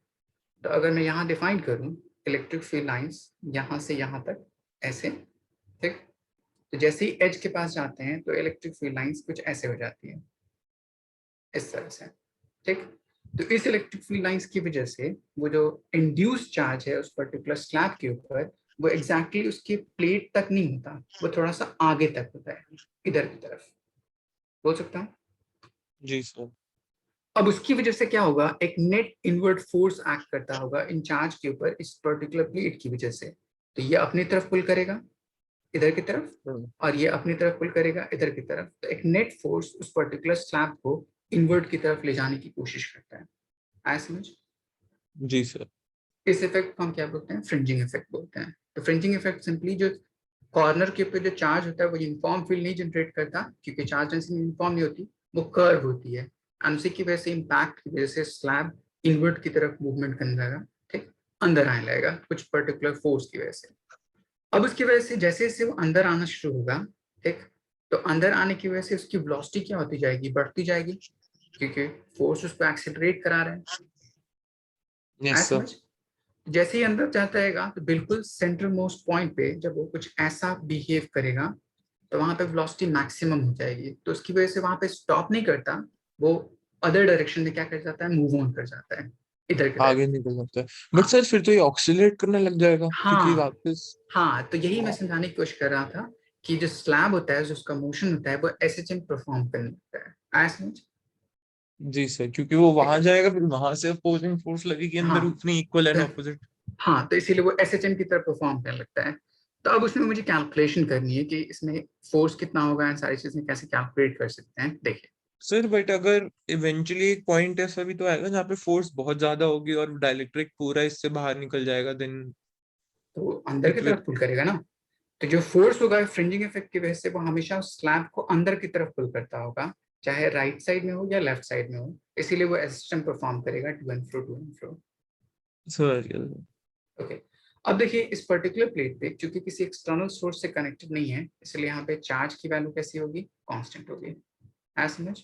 तो अगर मैं यहाँ डिफाइन करूँ इलेक्ट्रिक फील्ड लाइंस यहाँ से यहाँ तक ऐसे, ठीक, तो जैसे ही एज के पास जाते हैं तो इलेक्ट्रिक फील्ड लाइंस कुछ ऐसे हो जाती है, इस तरह से। ठीक, तो इस इलेक्ट्रिक फील्ड लाइंस की वजह से वो जो इंड्यूस चार्ज है उस पर्टिकुलर स्लैब के ऊपर, वो एग्जैक्टली उसके प्लेट तक नहीं होता, वो थोड़ा सा आगे तक होता है, इधर की तरफ। बोल सकता हूँ। जी सर। अब उसकी वजह से क्या होगा, एक नेट इनवर्ट फोर्स एक्ट करता होगा इन चार्ज के ऊपर इस पर्टिकुलर प्लेट की वजह से। तो ये अपनी तरफ पुल करेगा इधर की तरफ, और ये अपनी तरफ पुल करेगा इधर की तरफ। तो एक नेट फोर्स उस पर्टिकुलर स्लैब को इनवर्ट की तरफ ले जाने की कोशिश करता है। आया समझ? जी सर। इस इफेक्ट को हम क्या बोलते हैं, फ्रिंजिंग इफेक्ट बोलते हैं। तो फ्रिंजिंग इफेक्ट सिंपली जो कॉर्नर के ऊपर जो चार्ज होता है वो यूनिफॉर्म फील्ड नहीं जनरेट करता, क्योंकि चार्ज डेंसिटी यूनिफॉर्म नहीं होती, वो कर्व होती है। एंड उसी की वजह से इम्पैक्ट की वजह से स्लैब इनवर्ट की तरफ मूवमेंट करने लगेगा, ठीक, अंदर आने लगेगा कुछ पर्टिकुलर फोर्स की वजह से। अब उसकी वजह से जैसे जैसे वो अंदर आना शुरू होगा, ठीक, तो अंदर आने की वजह से उसकी वेलोसिटी क्या होती जाएगी, बढ़ती जाएगी, क्योंकि फोर्स उसको एक्सेलरेट करा रहा है। आया यस सर। समझ? जैसे ही अंदर जाता रहेगा तो बिल्कुल सेंटर मोस्ट पॉइंट पे जब वो कुछ ऐसा बिहेव करेगा तो वहां पे वेलोसिटी मैक्सिमम हो जाएगी। तो उसकी वजह से वहां पे स्टॉप नहीं करता, वो अदर डायरेक्शन में क्या कर जाता है, मूव ऑन कर जाता है इधर की तरफ। आगे निकल जाता है। बट हाँ सर फिर तो ये ऑक्सीलेट करने लग जाएगा, क्योंकि हाँ वापस। हाँ, तो यही मैं समझाने की कोशिश कर रहा था कि जो स्लैब होता है, जो उसका मोशन होता है, वो एसएचएम परफॉर्म करने लगता है। आया समझ? जी सर, क्योंकि वो ठीक वहां है। जाएगा, फिर वहां से अपोजिंग फोर्स लगेगी हाँ अंदर, उतनी इक्वल एंड तो ऑपोजिट। हाँ, तो इसीलिए वो एसएचएम की तरफ परफॉर्म करने लगता है। तो अब उसमें मुझे कैलकुलेशन करनी है कि इसमें फोर्स कितना होगा, एंड सारी चीजें कैसे कैलकुलेट कर सकते हैं, देखिए। सर बट अगर इवेंचुअली एक पॉइंट ऐसा भी तो आएगा जहाँ पे फोर्स बहुत ज्यादा होगी और डाइलेक्ट्रिक पूरा इससे बाहर निकल जाएगा, देन तो वो अंदर की तरफ पुल करेगा ना। तो जो फोर्स होगा फ्रिंजिंग इफेक्ट की वजह से वो हमेशा उस स्लैब को अंदर की तरफ पुल करता होगा, चाहे राइट साइड में हो या लेफ्ट साइड में हो। इसीलिए वो एसिस्टेंट परफॉर्म करेगा to and fro, to and fro. Sir. Okay. अब देखिए इस पर्टिकुलर प्लेट पे चूंकि किसी एक्सटर्नल सोर्स से कनेक्टेड नहीं है, इसलिए यहाँ पे चार्ज की वैल्यू कैसी होगी, कांस्टेंट होगी। ऐसा समझ?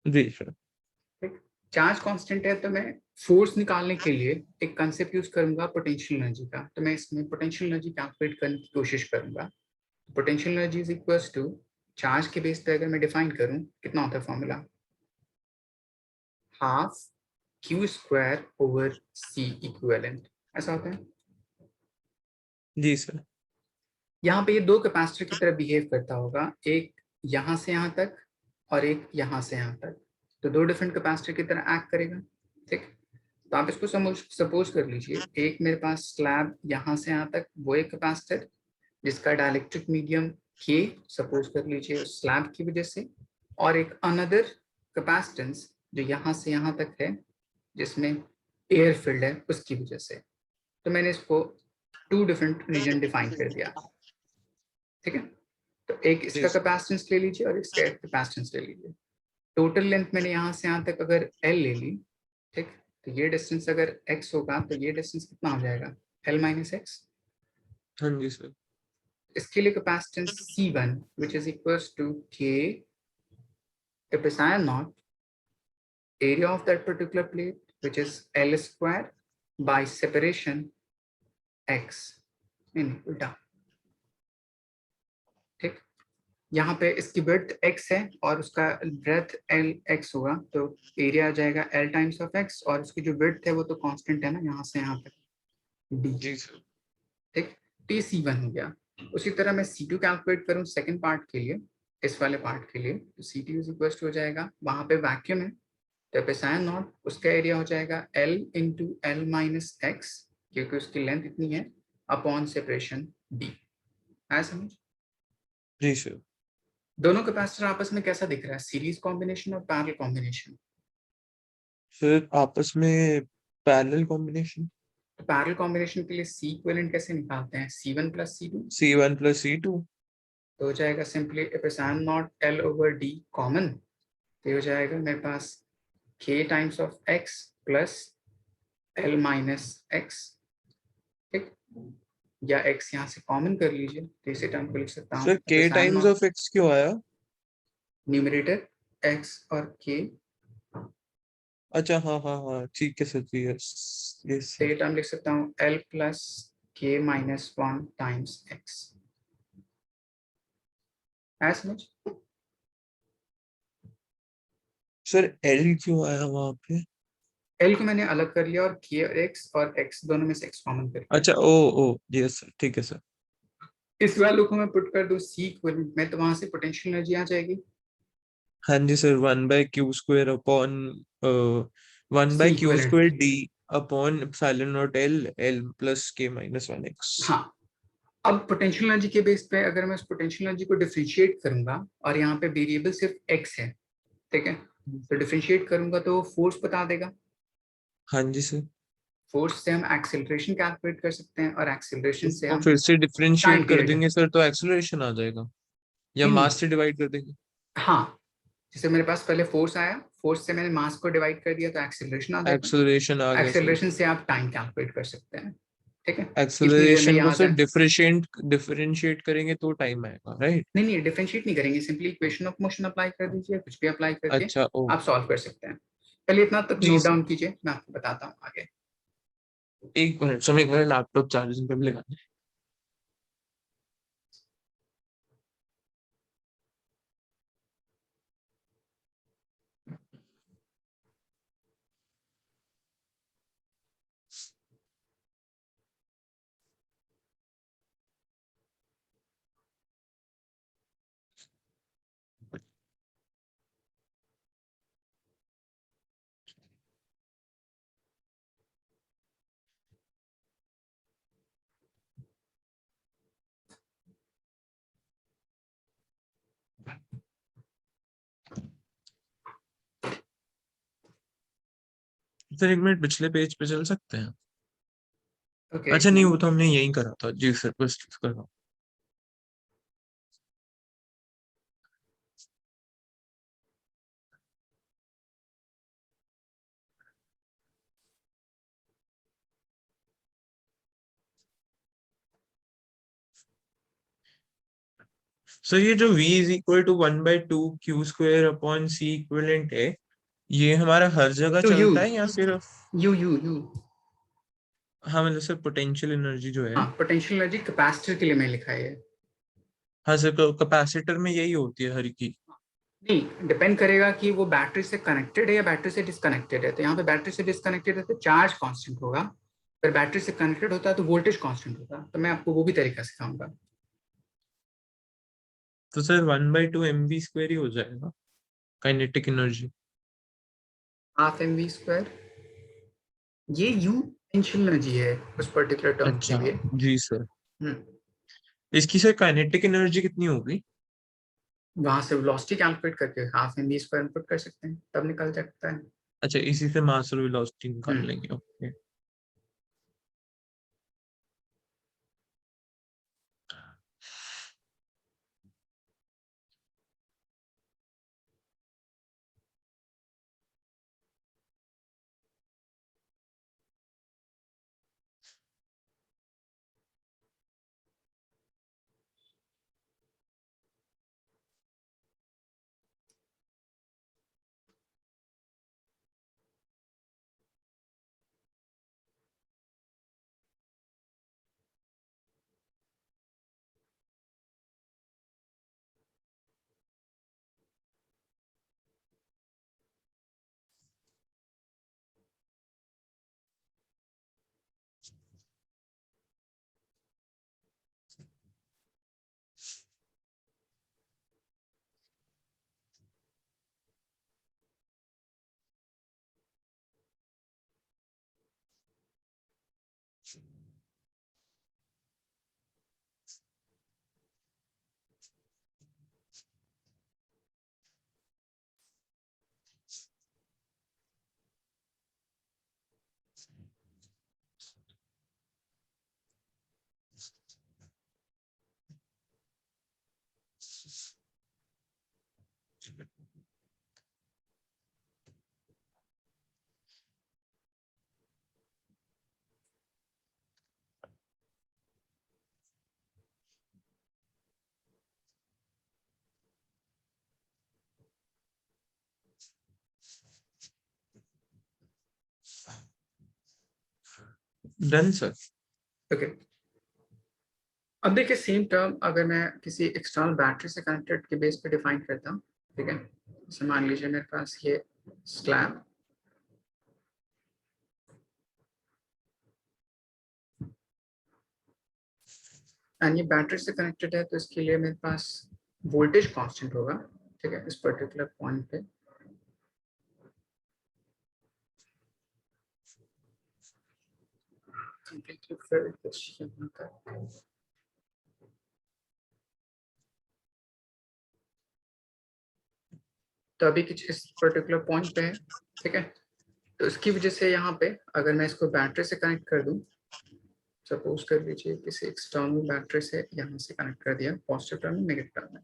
जी सर। ठीक। चार्ज कांस्टेंट है तो मैं फोर्स निकालने के लिए एक कंसेप्ट यूज करूंगा पोटेंशियल एनर्जी का। तो मैं इसमें पोटेंशियल एनर्जी कैलकुलेट करने की कोशिश करूंगा। Potential energy is equal to, charge के बेस पे अगर मैं डिफाइन करूं, कितना होता है formula, half q square over C equivalent, ऐसा होता है। जी सर। यहाँ पे ये दो कैपेसिटर की तरह बिहेव करता होगा, एक यहाँ से यहाँ तक और एक यहाँ से यहाँ तक। तो दो डिफरेंट कैपेसिटर की तरह एक्ट करेगा, ठीक। तो आप इसको सपोज कर लीजिए, एक मेरे पास स्लैब यहाँ से यहाँ तक, वो एक कैपेसिटर जिसका डाइलेक्ट्रिक मीडियम के सपोज कर लीजिए उस स्लैब की वजह से, और एक अनदर कैपेसिटेंस जो यहाँ से यहाँ तक है जिसमें एयर फील्ड है उसकी वजह से। तो मैंने इसको टू डिफरेंट रीजन डिफाइन कर दिया, ठीक है। तो एक जी इसका सर। कैपेसिटेंस ले लीजिए और इसका कैपेसिटेंस ले लीजिए। टोटल लेंथ मैंने यहाँ से यहाँ तक अगर एल ले ली, ठीक, तो ये डिस्टेंस अगर एक्स होगा तो ये डिस्टेंस कितना हो जाएगा, एल माइनस एक्स। हाँ जी सर। इसके लिए capacitance C1 which is equals to K epsilon naught area of that particular plate which is L square by separation x, नहीं उल्टा, ठीक। यहाँ पे इसकी ब्रेड्थ x है और उसका ब्रेड्थ L x होगा, तो एरिया आ जाएगा L टाइम्स ऑफ x, और उसकी जो ब्रेड्थ है वो तो कांस्टेंट है ना यहाँ से यहाँ तक, d, जी सर। ठीक। T C1 हो गया। उसी तरह मैं C2 कैलकुलेट करूँ सेकंड पार्ट के लिए, इस वाले पार्ट के लिए, तो C2 इज इक्वल हो जाएगा, वहां पे वैक्यूम है तो एप्सिलॉन नॉट उसका एरिया हो जाएगा L into L minus x, क्योंकि उसकी लेंथ इतनी है, अपॉन सेपरेशन D। है समझ? जी सर। दोनों कैपेसिटर आपस में कैसा दिख रहा है, सीरीज कॉम्बिनेशन और पैरेलल कॉम्बिनेशन? सर आपस में पैरेलल कॉम्बिनेशन। तो पैरेलल कॉम्बिनेशन के लिए सी इक्विवेलेंट कैसे निकालते हैं, C1 plus C2। C1 + C2। तो हो जाएगा simply epsilon naught L over D common, तो हो जाएगा मेरे पास K times of x plus L minus x, ठीक। या x यहाँ से कॉमन कर लीजिए, तो इसे टर्म को लिख सकता सर हूँ K epsilon times not of X क्यों आया? न्यूमरेटर x और k, अच्छा हाँ हाँ हाँ, ठीक है सर जी, यस यस तो सर। ये टर्म लिख सकता हूँ L plus k minus 1 times x। है समझ? सर L क्यों आया वहां पे? L को मैंने अलग कर लिया और k और x दोनों में से x कॉमन कर लिया। अच्छा ओ ओ यस सर, ठीक है सर। इस वैल्यू को मैं पुट कर दूं C इक्विवेलेंट में, तो वहां से पोटेंशियल एनर्जी आ जाएगी, हाँ जी sir, 1/q² upon 1/q² C equivalent। d upon epsilon naught L plus k-1x। हाँ, अब पोटेंशियल एनर्जी के बेस पे अगर मैं उस पोटेंशियल एनर्जी को डिफरेंशिएट करूंगा और यहाँ पे वेरिएबल सिर्फ x है, ठीक है, तो डिफरेंशिएट करूंगा तो फोर्स बता देगा। हाँ जी सर, फोर्स से हम एक्सेलरेशन कैलकुलेट कर सकते हैं और एक्सेलरेशन से उसको हम फिर से टाइम डिफरेंशिएट कर पीरियड। देंगे सर तो एक्सेलरेशन आ जाएगा, या नहीं मास नहीं, से डिवाइड कर देंगे। हाँ, जैसे मेरे पास पहले फोर्स आया, फोर्स से मैंने मास को डिवाइड कर दिया तो एक्सेलरेशन आ जाएगा। एक्सेलरेशन आ गया सर। एक्सेलरेशन से आप टाइम कैलकुलेट कर सकते हैं, ठीक है, कितनी देर में एक्सेलरेशन को यहाँ सर से। डिफरेंशिएट करेंगे तो टाइम आएगा, राइट? नहीं नहीं, डिफरेंशिएट नहीं करेंगे, simply equation of motion apply कर दीजिए, कुछ भी अप्लाई करके अच्छा, ओ आप सॉल्व कर सकते हैं। पहले इतना तक जी नोट सर। डाउन कीजिए, मैं आपको बताता हूँ आगे। एक मिनट समय, मेरा लैपटॉप चार्जिंग पे भी लगा। सर एक मिनट पिछले पेज पे चल सकते हैं? ओके, अच्छा नहीं, वो तो हमने यही करा था जी सर, बस कर रहा हूँ। सर ये जो v is equal to 1/2 q² upon c equivalent है, ये हमारा हर जगह यू यू चलता है या सिर्फ? यू यू यू हाँ मतलब सर पोटेंशियल एनर्जी जो है। हाँ, पोटेंशियल एनर्जी कैपेसिटर के लिए मैं लिखा है ये। हाँ सर, कैपेसिटर में यही होती है हर की। नहीं, डिपेंड करेगा कि वो बैटरी से कनेक्टेड है या बैटरी से डिस्कनेक्टेड है, तो यहाँ पे बैटरी से डिस्कनेक्टेड है तो चार्ज कांस्टेंट होगा, अगर बैटरी से कनेक्टेड होता है तो वोल्टेज कांस्टेंट होगा, तो मैं आपको वो भी तरीका सिखाऊंगा। तो सर 1/2 mv² ही हो जाएगा kinetic energy. Half m v square, ये यू पोटेंशियल एनर्जी है उस पर्टिकुलर टर्म के अच्छा लिए। जी सर। हम्म, इसकी सर काइनेटिक एनर्जी कितनी होगी? वहां से वेलोसिटी कैलकुलेट करके half m v square input कर सकते हैं, तब निकल सकता है। अच्छा, इसी से मास और वेलोसिटी निकाल हम्म, लेंगे, ओके। Done sir. ओके, अब देखिए सेम टर्म अगर मैं किसी एक्सटर्नल बैटरी से कनेक्टेड के बेस पे डिफाइन करता हूँ, ठीक है, जैसे मान लीजिए मेरे पास ये स्लैब, एंड ये बैटरी से कनेक्टेड है तो इसके लिए मेरे पास वोल्टेज कांस्टेंट होगा, ठीक है, इस पर्टिकुलर पॉइंट पे completely filled this यहाँ तक। तो अभी कुछ इस पर्टिकुलर पॉइंट पे है, ठीक है। तो इसकी वजह से यहाँ पे अगर मैं इसको बैटरी से कनेक्ट कर दूं, सपोज कर लीजिए किसी एक्सटर्नल बैटरी से यहाँ से कनेक्ट कर दिया, पॉजिटिव टर्मिनल नेगेटिव टर्मिनल,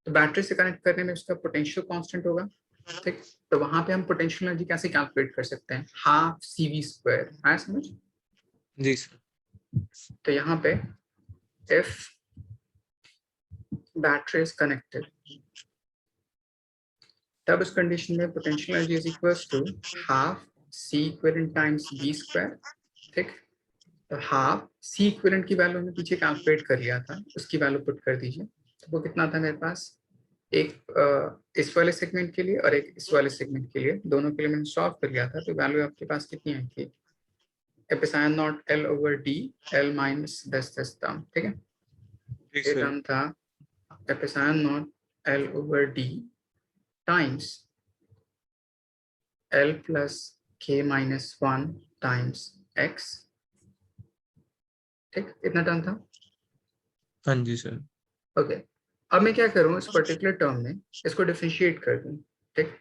तो बैटरी से कनेक्ट करने में उसका पोटेंशियल कांस्टेंट होगा, ठीक। तो वहां पे हम पोटेंशियल एनर्जी कैसे कैलकुलेट कर सकते हैं, हाफ CV², आया समझ? जी सर। तो यहाँ पे इफ बैटरी इज कनेक्टेड, तब उस कंडीशन में potential energy is equals to half C² times V², ठीक। तो हाफ C² की वैल्यू हमने पीछे कैलकुलेट कर लिया था, उसकी वैल्यू पुट कर दीजिए। तो वो कितना था मेरे पास, एक इस वाले सेगमेंट के लिए और एक इस वाले सेगमेंट के लिए, दोनों के लिए मैंने सॉल्व कर लिया था। तो वैल्यू आपके पास कितनी आई थी, epsilon naught L/D, L minus 10 term, ठीक है। जी ये सर। टर्म था epsilon naught L/D times L plus K-1 times X, ठीक, इतना टर्म था। हाँ जी सर। ओके, अब मैं क्या करूँ, इस पर्टिकुलर टर्म में इसको डिफरेंशिएट कर दूँ, ठीक,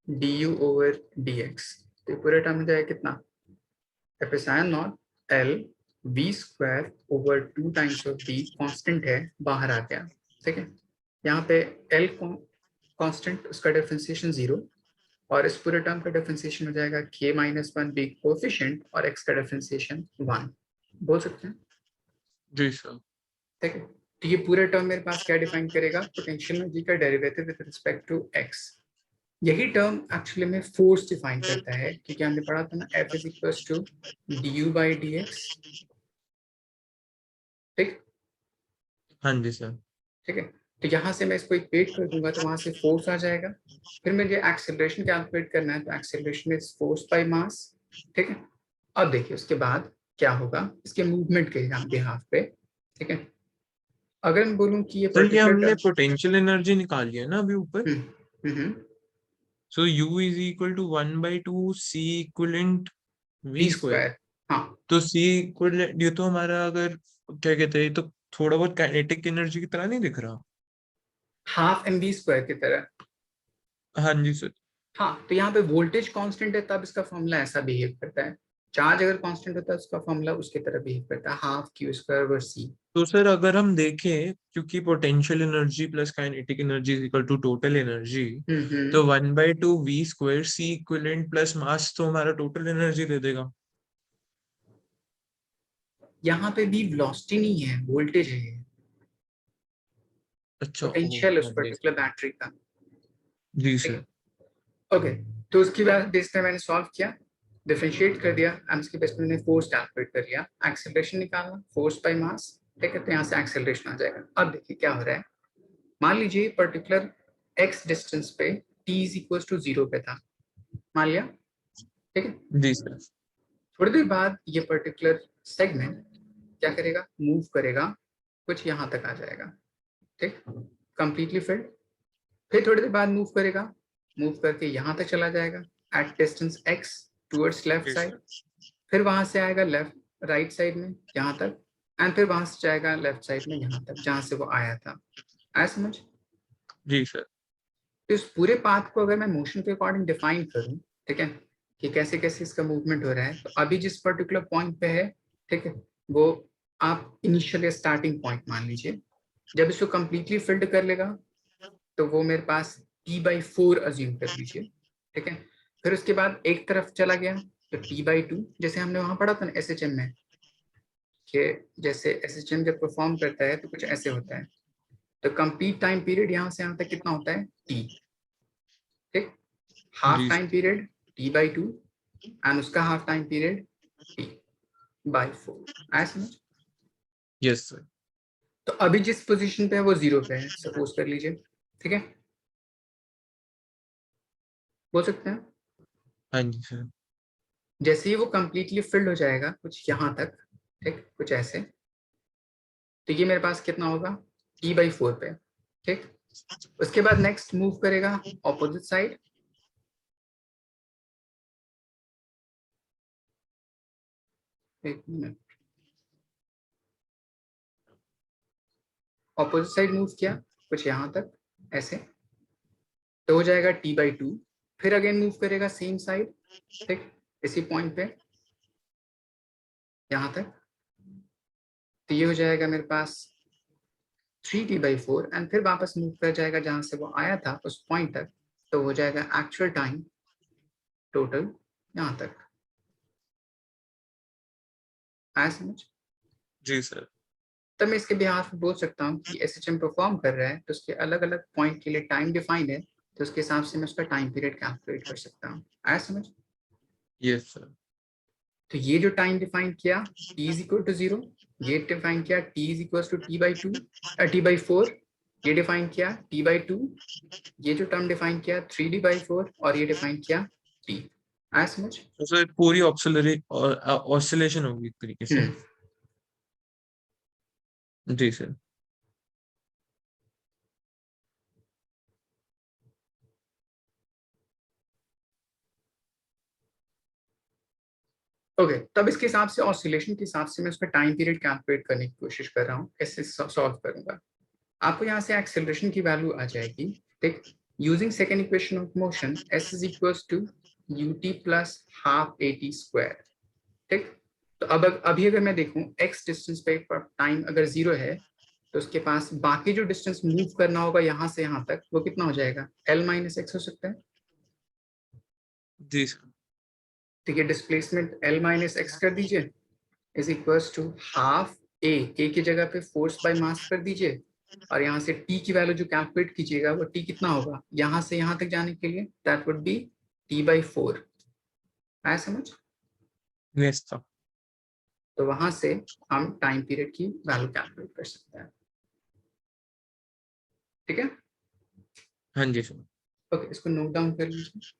du/dx। तो पूरे टर्म में जाएगा कितना, epsilon naught L V²/2 times of D, constant है, बाहर आ गया, ठीक है। यहाँ पे L कांस्टेंट, उसका डिफरेंशिएशन 0, और इस पूरे टर्म का डिफरेंशिएशन हो जाएगा K-1 B कोएफिशिएंट और X का डिफरेंशिएशन 1, बोल सकते हैं, जी सर। ठीक है। तो ये पूरा टर्म मेरे पास क्या डिफाइन करेगा, पोटेंशियल एनर्जी का derivative with respect to x। यही टर्म एक्चुअली में फोर्स डिफाइन करता है, क्योंकि हमने पढ़ा था ना F is equals to du/dx, ठीक, हाँ जी सर। ठीक है। तो यहाँ से मैं इसको इक्वेट कर दूंगा, तो वहां से फोर्स आ जाएगा। फिर मुझे एक्सेलरेशन कैलकुलेट करना है, तो acceleration is force by mass, ठीक है। अब देखिए उसके बाद क्या होगा इसके मूवमेंट के बिहाफ पे, ठीक है। अगर मैं बोलूँ कि ये सर ये पर्टिकुलर हमने टर्म, पोटेंशियल एनर्जी निकाली है ना अभी ऊपर। Hmm, so U is equal to 1/2 C equivalent V square. V², हाँ, तो C इक्विवेलेंट ये तो हमारा, अगर क्या कहते हैं, ये तो थोड़ा बहुत काइनेटिक एनर्जी की तरह नहीं दिख रहा। हाफ mv² की तरह। हाँ जी सर। हाँ, तो यहाँ पे वोल्टेज कांस्टेंट है, तब इसका फॉर्मूला ऐसा बिहेव करता है। चार्ज अगर कांस्टेंट होता है, उसका फॉर्मूला उसके तरह बिहेव करता है, हाफ Q²/C। तो सर अगर हम देखें, क्योंकि potential energy plus kinetic energy is equal to total energy, तो 1/2 V² C equivalent plus mass तो हमारा टोटल एनर्जी दे देगा। यहाँ पे भी वेलोसिटी नहीं है, वोल्टेज है ये, अच्छा ओ पोटेंशियल उस हाँ जी पर्टिकुलर बैटरी का, जी ठीक सर। है। ओके, तो उसकी बेस पे मैंने सॉल्व किया, डिफरेंशिएट कर दिया, एंड उसके बेस पे मैंने फोर्स कैलकुलेट कर लिया, एक्सेलरेशन निकालना, फोर्स बाय मास, ठीक है। तो यहाँ से एक्सेलरेशन आ जाएगा। अब देखिए क्या हो रहा है, मान लीजिए पर्टिकुलर x डिस्टेंस पे t इज इक्वल टू 0 पे था, मान लिया, ठीक है। जी सर। थोड़ी देर बाद ये पर्टिकुलर सेगमेंट क्या करेगा, मूव करेगा, कुछ यहाँ तक आ जाएगा, ठीक, कंप्लीटली फिल्ड। फिर थोड़ी देर बाद मूव करेगा, मूव करके यहाँ तक चला जाएगा at distance x towards left जी साइड। सर। फिर वहां से आएगा लेफ्ट राइट साइड में यहाँ तक, एंड फिर वहां से जाएगा लेफ्ट साइड में यहाँ तक जहां से वो आया था, आया समझ? जी सर। तो इस पूरे पाथ को अगर मैं मोशन के अकॉर्डिंग डिफाइन करूं, ठीक है, कि कैसे कैसे इसका मूवमेंट हो रहा है, तो अभी जिस पर्टिकुलर पॉइंट पे है, ठीक है, वो आप इनिशियल स्टार्टिंग पॉइंट मान लीजिए। जब इसको कंप्लीटली फिल्ड कर लेगा, तो वो मेरे पास T/4 अज्यूम कर लीजिए, ठीक है। फिर उसके बाद एक तरफ चला गया, तो T/2, जैसे हमने वहां पढ़ा था ना SHM में, कि जैसे SHM जब परफॉर्म करता है तो कुछ ऐसे होता है। तो कंप्लीट टाइम पीरियड यहाँ से यहाँ तक कितना होता है, T, ठीक, हाफ जी time sir. Period T/2, and उसका हाफ टाइम पीरियड T/4, आया समझ? Yes sir. तो अभी जिस पोजीशन पे है वो 0 पे है, सपोज कर लीजिए, ठीक है, बोल सकते हैं। हाँ जी सर। जैसे ही वो कंप्लीटली फिल्ड हो जाएगा कुछ यहाँ तक, ठीक, कुछ ऐसे, तो ये मेरे पास कितना होगा, T/4 पे, ठीक। उसके बाद नेक्स्ट मूव करेगा ऑपोजिट साइड, एक मिनट, ऑपोजिट साइड मूव किया कुछ यहाँ तक ऐसे, तो हो जाएगा t/2। फिर अगेन मूव करेगा सेम साइड, ठीक, इसी पॉइंट पे यहाँ तक, तो ये हो जाएगा मेरे पास 3t/4 एंड फिर वापस मूव कर जाएगा जहां से वो आया था उस पॉइंट तक, तो हो जाएगा एक्चुअल टाइम टोटल यहाँ तक। आया समझ? जी सर। तब मैं इसके बिहाफ में बोल सकता हूँ कि SHM परफॉर्म कर रहा है तो उसके अलग अलग पॉइंट के लिए टाइम डिफाइंड है, तो उसके हिसाब से मैं उसका टाइम पीरियड कैलकुलेट कर सकता हूँ। आया समझ? Yes sir. तो ये जो टाइम डिफाइन किया t इज इक्वल टू 0, ये डिफाइन किया t is equal to t/2 t/4, ये डिफाइन किया t/2, ये जो टर्म डिफाइन किया 3d/4 और ये डिफाइन किया t। आया समझ? तो सर पूरी ऑक्सिलरी और ऑसिलेशन होगी एक तरीके से। जी सर। ओके, तब इसके हिसाब से ऑसिलेशन के हिसाब से मैं उसका टाइम पीरियड कैलकुलेट करने की कोशिश कर रहा हूँ, कैसे सॉल्व करूंगा। आपको यहाँ से एक्सेलरेशन की वैल्यू आ जाएगी, ठीक, using second equation of motion s is equals to ut plus half at square, ठीक। तो अब अभी अगर मैं देखूं x डिस्टेंस पे टाइम अगर 0 है तो उसके पास बाकी जो डिस्टेंस मूव करना होगा यहाँ से यहाँ तक वो कितना हो जाएगा, l माइनस एक्स हो सकता है। जी सर। ठीक है, डिस्प्लेसमेंट l माइनस एक्स कर दीजिए is equals to half a, k की जगह पे फोर्स बाय मास कर दीजिए, और यहाँ से t की वैल्यू जो कैलकुलेट कीजिएगा वो t कितना होगा यहाँ से यहाँ तक जाने के लिए, दैट वुड बी t/4। आया समझ? Yes sir. तो वहां से हम टाइम पीरियड की वैल्यू कैलकुलेट कर सकते हैं। ठीक है, हाँ जी सर। ओके, इसको नोट डाउन कर लीजिए।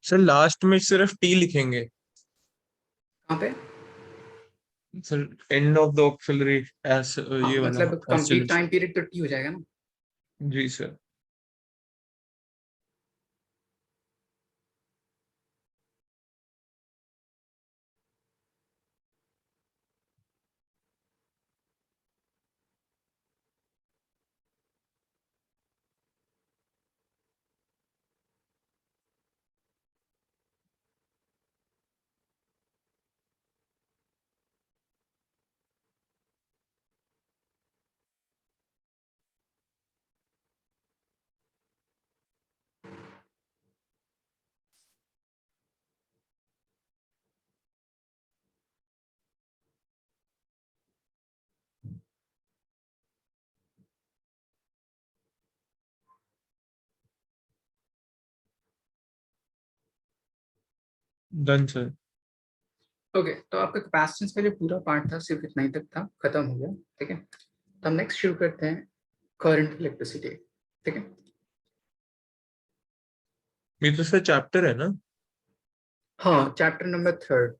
सर लास्ट में सिर्फ टी लिखेंगे कहाँ पे? Sir, end of the auxiliary S हाँ, ये वाला मतलब कंप्लीट ऑसिलेशन। टाइम पीरियड तो t हो जाएगा ना। जी सर। Done sir. ओके, तो आपका कैपेसिटेंस का जो पूरा पार्ट था सिर्फ इतना ही तक था, खत्म हो गया। ठीक है, तो हम नेक्स्ट शुरू करते हैं करंट इलेक्ट्रिसिटी। ठीक है, ये तो सर चैप्टर है ना? हाँ, चैप्टर नंबर 3।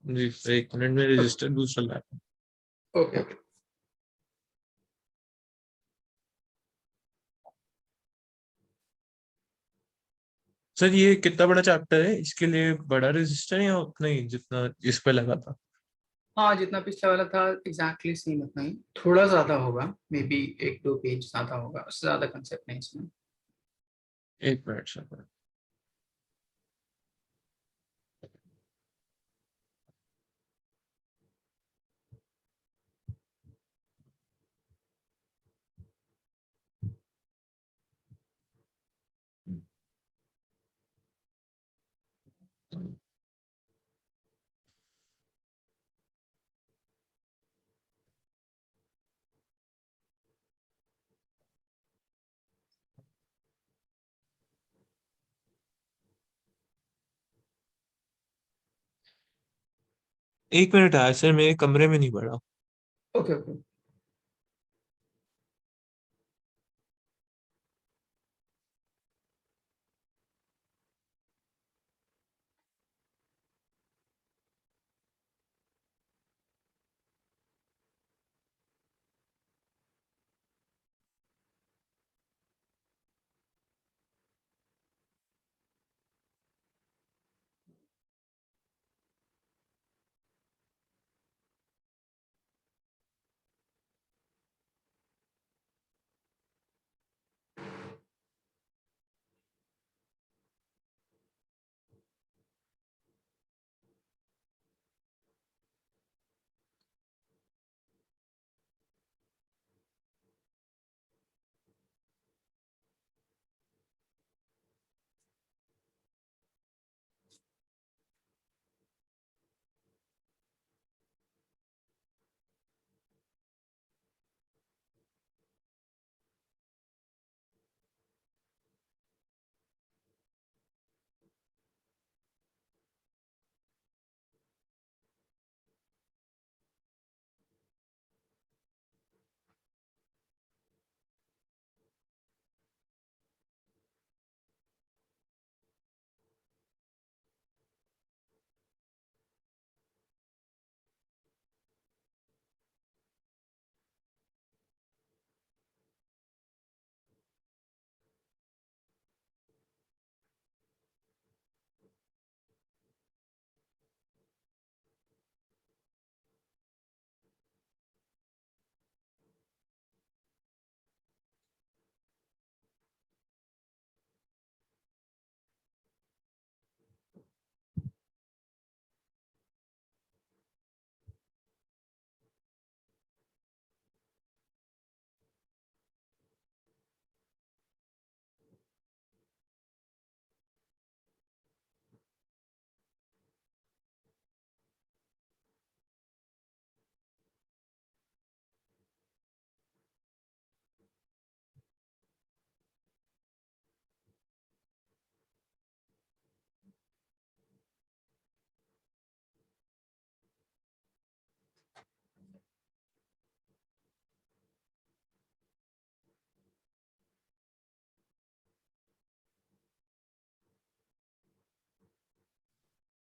जी सर, 1 मिनट में रजिस्टर दूसरा लैप। Okay okay. सर ये कितना बड़ा चैप्टर है? इसके लिए बड़ा रजिस्टर या उतना ही जितना इस पे लगा था? हाँ, जितना पिछला वाला था एग्जैक्टली सेम उतना ही, थोड़ा ज्यादा होगा, मे बी 1-2 पेज ज्यादा होगा, उससे ज्यादा कंसेप्ट नहीं इसमें। 1 मिनट सर। एक मिनट आया सर, मेरे कमरे में नहीं पड़ा। Okay okay.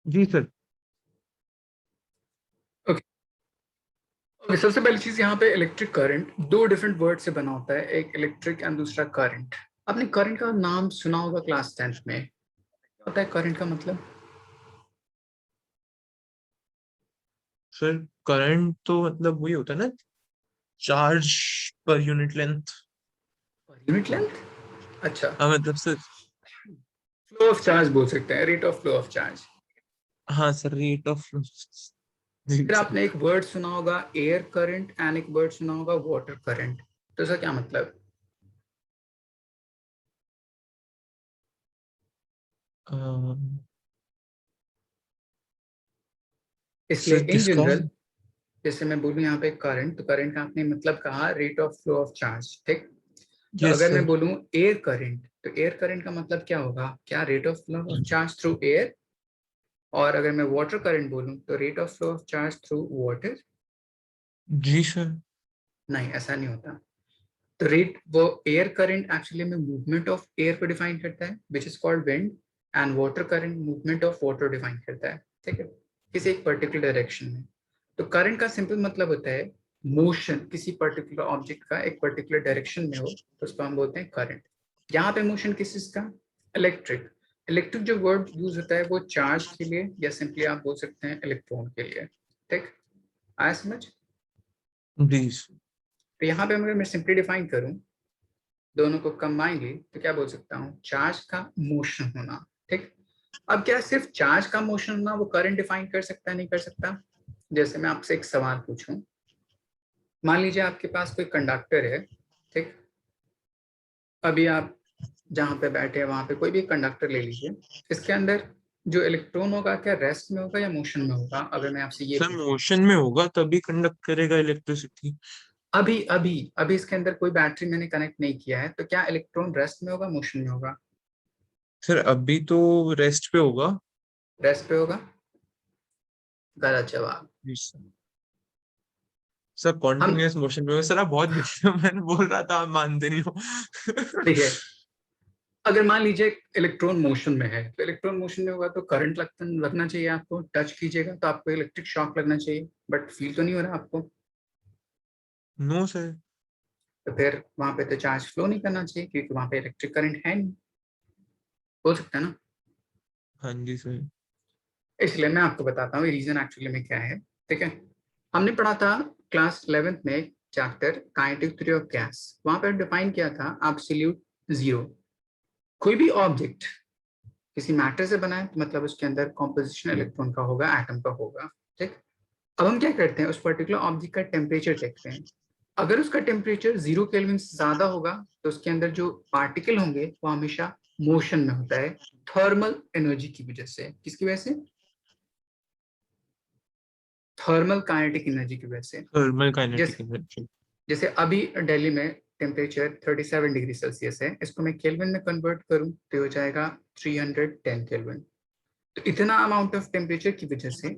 जी सर। ओके ओके, सबसे पहली चीज यहाँ पे इलेक्ट्रिक करंट दो डिफरेंट वर्ड से बना होता है, एक इलेक्ट्रिक एंड दूसरा करंट। आपने करंट का नाम सुना होगा क्लास 10th में, क्या होता है करंट का मतलब? सर करंट तो मतलब वही होता है ना, charge per unit length. Unit length? अच्छा, हाँ मतलब सर। फ्लो ऑफ चार्ज बोल सकते हैं, rate of flow of charge. हाँ सर, रेट ऑफ। जी फिर सर। आपने एक वर्ड सुना होगा एयर करंट एंड एक वर्ड सुना होगा वाटर करंट, तो इसका क्या मतलब? इसलिए सर इन किसका? जनरल, जैसे मैं बोलूँ यहाँ पे करंट, तो करंट का आपने मतलब कहा rate of flow of charge, ठीक। तो यस अगर मैं सर। बोलूँ एयर करंट, तो एयर करंट का मतलब क्या होगा? क्या rate of flow of charge through air? और अगर मैं वाटर करंट बोलूं तो rate of flow of charge through water, जी सर। नहीं ऐसा नहीं होता। तो रेट वो एयर करंट एक्चुअली में मूवमेंट ऑफ एयर को डिफाइन करता है which is called wind, and water current movement of water define करता है, ठीक है, किसी एक पर्टिकुलर डायरेक्शन में। तो करंट का सिंपल मतलब होता है मोशन, किसी पर्टिकुलर ऑब्जेक्ट का एक पर्टिकुलर डायरेक्शन में हो तो उसको हम बोलते हैं करंट। यहाँ पे मोशन किस चीज का, इलेक्ट्रिक। इलेक्ट्रिक जो वर्ड यूज होता है वो चार्ज के लिए या सिंपली आप बोल सकते हैं इलेक्ट्रॉन के लिए, ठीक, आया समझ। जी सर। तो यहाँ पे अगर मैं सिंपली डिफाइन करूं दोनों को कंबाइनली तो क्या बोल सकता हूँ, चार्ज का मोशन होना, ठीक। अब क्या सिर्फ चार्ज का मोशन होना वो करंट डिफाइन कर सकता है, नहीं कर सकता। जैसे मैं आपसे एक सवाल पूछूं, मान लीजिए आपके पास कोई कंडक्टर है, ठीक, अभी आप जहाँ पे बैठे हैं वहां पे कोई भी कंडक्टर ले लीजिए, इसके अंदर जो इलेक्ट्रॉन होगा क्या रेस्ट में होगा या मोशन में होगा, अगर मैं आपसे ये सर पूछूं। मोशन में होगा तभी कंडक्ट करेगा इलेक्ट्रिसिटी। अभी अभी अभी इसके अंदर कोई बैटरी मैंने कनेक्ट नहीं किया है, तो क्या इलेक्ट्रॉन रेस्ट में होगा मोशन में होगा। सर अभी तो रेस्ट पे होगा। रेस्ट पे होगा, गलत जवाब। जी सर। सर हम कॉन्टिन्यूअस मोशन पे होगा। सर आप बहुत गलत मैंने बोल रहा था, आप मानते नहीं हो। ठीक है, अगर मान लीजिए इलेक्ट्रॉन मोशन में है तो इलेक्ट्रॉन मोशन में होगा तो करंट लगना चाहिए आपको, टच कीजिएगा तो आपको इलेक्ट्रिक शॉक लगना चाहिए, बट फील तो नहीं हो रहा आपको। No sir. तो फिर वहां पे तो चार्ज फ्लो नहीं करना चाहिए क्योंकि वहां पे इलेक्ट्रिक करंट है नहीं, हो सकता है ना। हाँ जी सर। इसलिए मैं आपको बताता हूँ रीजन एक्चुअली में क्या है, ठीक है। हमने पढ़ा था क्लास 11th में chapter kinetic theory of gas, वहां पर डिफाइन किया था एब्सोल्यूट जीरो। कोई भी ऑब्जेक्ट किसी मैटर से बना है तो मतलब उसके अंदर कॉम्पोजिशन इलेक्ट्रॉन का होगा, एटम का होगा, ठीक। अब हम क्या करते हैं, उस पर्टिकुलर ऑब्जेक्ट का टेम्परेचर देखते हैं। अगर उसका टेम्परेचर 0 केल्विन से ज्यादा होगा तो उसके अंदर जो पार्टिकल होंगे वो हमेशा मोशन में होता है, थर्मल एनर्जी की वजह से। किसकी वजह से, थर्मल काइनेटिक एनर्जी की वजह से। थर्मल काइनेटिक जैसे एनर्जी। जैसे अभी दिल्ली में टेम्परेचर 37 डिग्री सेल्सियस है, इसको मैं केल्विन में कन्वर्ट करूं तो हो जाएगा 310 केल्विन। तो इतना अमाउंट ऑफ टेम्परेचर की वजह से